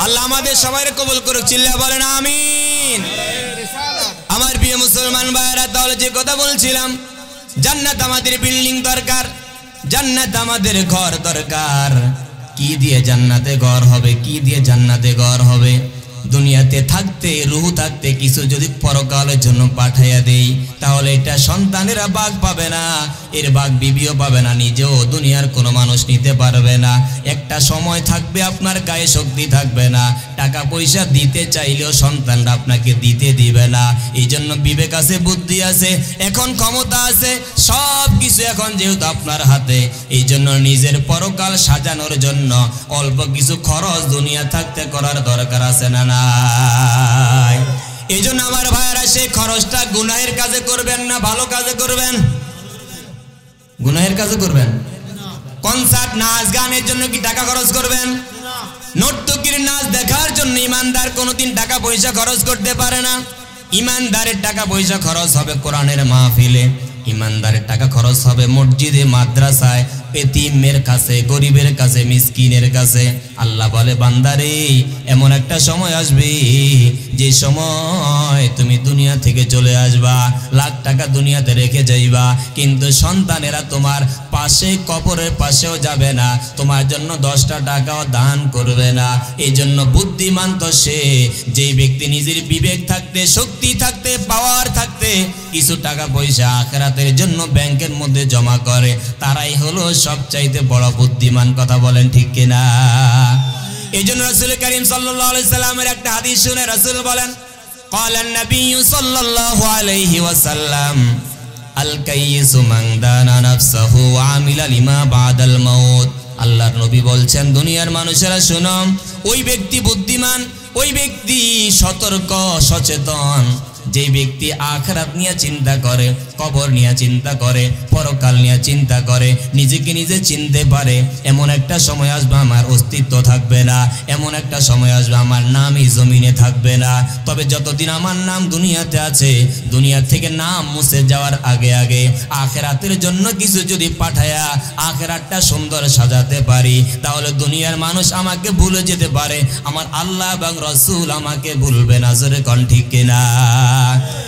আল্লাহ আমাদের সবাইকে কবুল করুক, চিল্লা বলেন আমিন। আমার প্রিয় মুসলমান ভাইরা, তাহলে যে কথা বলছিলাম, জান্নাত আমাদের বিল্ডিং দরকার, জান্নাত আমাদের ঘর দরকার। কি দিয়ে জান্নাতে ঘর হবে? কি দিয়ে জান্নাতে ঘর হবে? দুনিয়াতে থাকতে, রূহ থাকতে কিছু যদি পরকালের জন্য পাঠাইয়া দেই, তাহলে এটা সন্তানেরা ভাগ পাবে না, এর ভাগ বিবিও পাবে না, নিজেও দুনিয়ার কোনো মানুষ নিতে পারবে না। একটা সময় থাকবে আপনার গায়ে শক্তি থাকবে না, টাকা পয়সা দিতে চাইলেও সন্তানরা আপনাকে দিতে দিবে না। এই জন্য বিবেক আছে, বুদ্ধি আছে, এখন ক্ষমতা আছে, সব কিছু এখন যেহেতু আপনার হাতে, এই জন্য নিজের পরকাল সাজানোর জন্য অল্প কিছু খরচ দুনিয়া থাকতে করার দরকার আছে না? এই জন্য আমার ভাইয়েরা, সেই খরচটা গুনাহের কাজে করবেন না ভালো কাজে করবেন? গুনাহের কাজে করবেন। কনসার্ট, নাচ গানের জন্য কি টাকা খরচ করবেন? নর্তকীর নাচ দেখার জন্য ইমানদার কোনোদিন টাকা পয়সা খরচ করতে পারে না। ইমানদারের টাকা পয়সা খরচ হবে কোরআনের মাহফিলে, ইমানদারের টাকা খরচ হবে মসজিদে, মাদ্রাসায়, এতিমের কাছে, গরিবের কাছে, মিসকিনের কাছে। আল্লাহ বলে, বান্দারে এমন একটা সময় আসবে যে সময় তুমি দুনিয়া থেকে চলে আসবা, লাখ টাকা দুনিয়াতে রেখে যাইবা, কিন্তু সন্তানেরা তোমার পাশে, কবরের পাশেও যাবে না, তোমার জন্য 10টা টাকাও দান করবে না। এই জন্য বুদ্ধিমান তো সে, যেই ব্যক্তি নিজের বিবেক থাকতে, শক্তি থাকতে, পাওয়ার থাকতে কিছু টাকা পয়সা আখিরাতের জন্য ব্যাংকের মধ্যে জমা করে, তারাই হলো সবচাইতে বড় বুদ্ধিমান। কথা বলেন ঠিক কিনা? এই জন্য রাসূল করিম সাল্লাল্লাহু আলাইহি সাল্লামের একটা হাদিস শুনে রাসূল বলেন, ক্বালান নবী সাল্লাল্লাহু আলাইহি ওয়াসাল্লাম, আল কাইয়িসু মান দানা নাফসাহু ওয়া আমিলা লিমা বাদাল মাউত। আল্লাহর নবী বলছেন, দুনিয়ার মানুষেরা শোনো, ওই ব্যক্তি বুদ্ধিমান, ওই ব্যক্তি সতর্ক, সচেতন, যে ব্যক্তি আখিরাত নিয়ে চিন্তা করে, কবর নিয়ে চিন্তা করে, পরকাল নিয়ে চিন্তা করে, নিজেকে নিজে চিনতে পারে, এমন একটা সময় আসবে আমার অস্তিত্ব থাকবে না, এমন একটা সময় আসবে আমার নামই জমিনে থাকবে না। তবে যতদিন আমার নাম দুনিয়াতে আছে, দুনিয়া থেকে নাম মুছে যাওয়ার আগে আগে আখিরাতের জন্য কিছু যদি পাঠায়া আখিরাতটা সুন্দর সাজাতে পারি, তাহলে দুনিয়ার মানুষ আমাকে ভুলে যেতে পারে, আমার আল্লাহ এবং রাসূল আমাকে ভুলবে না। জোরে কোন ঠিক কিনা?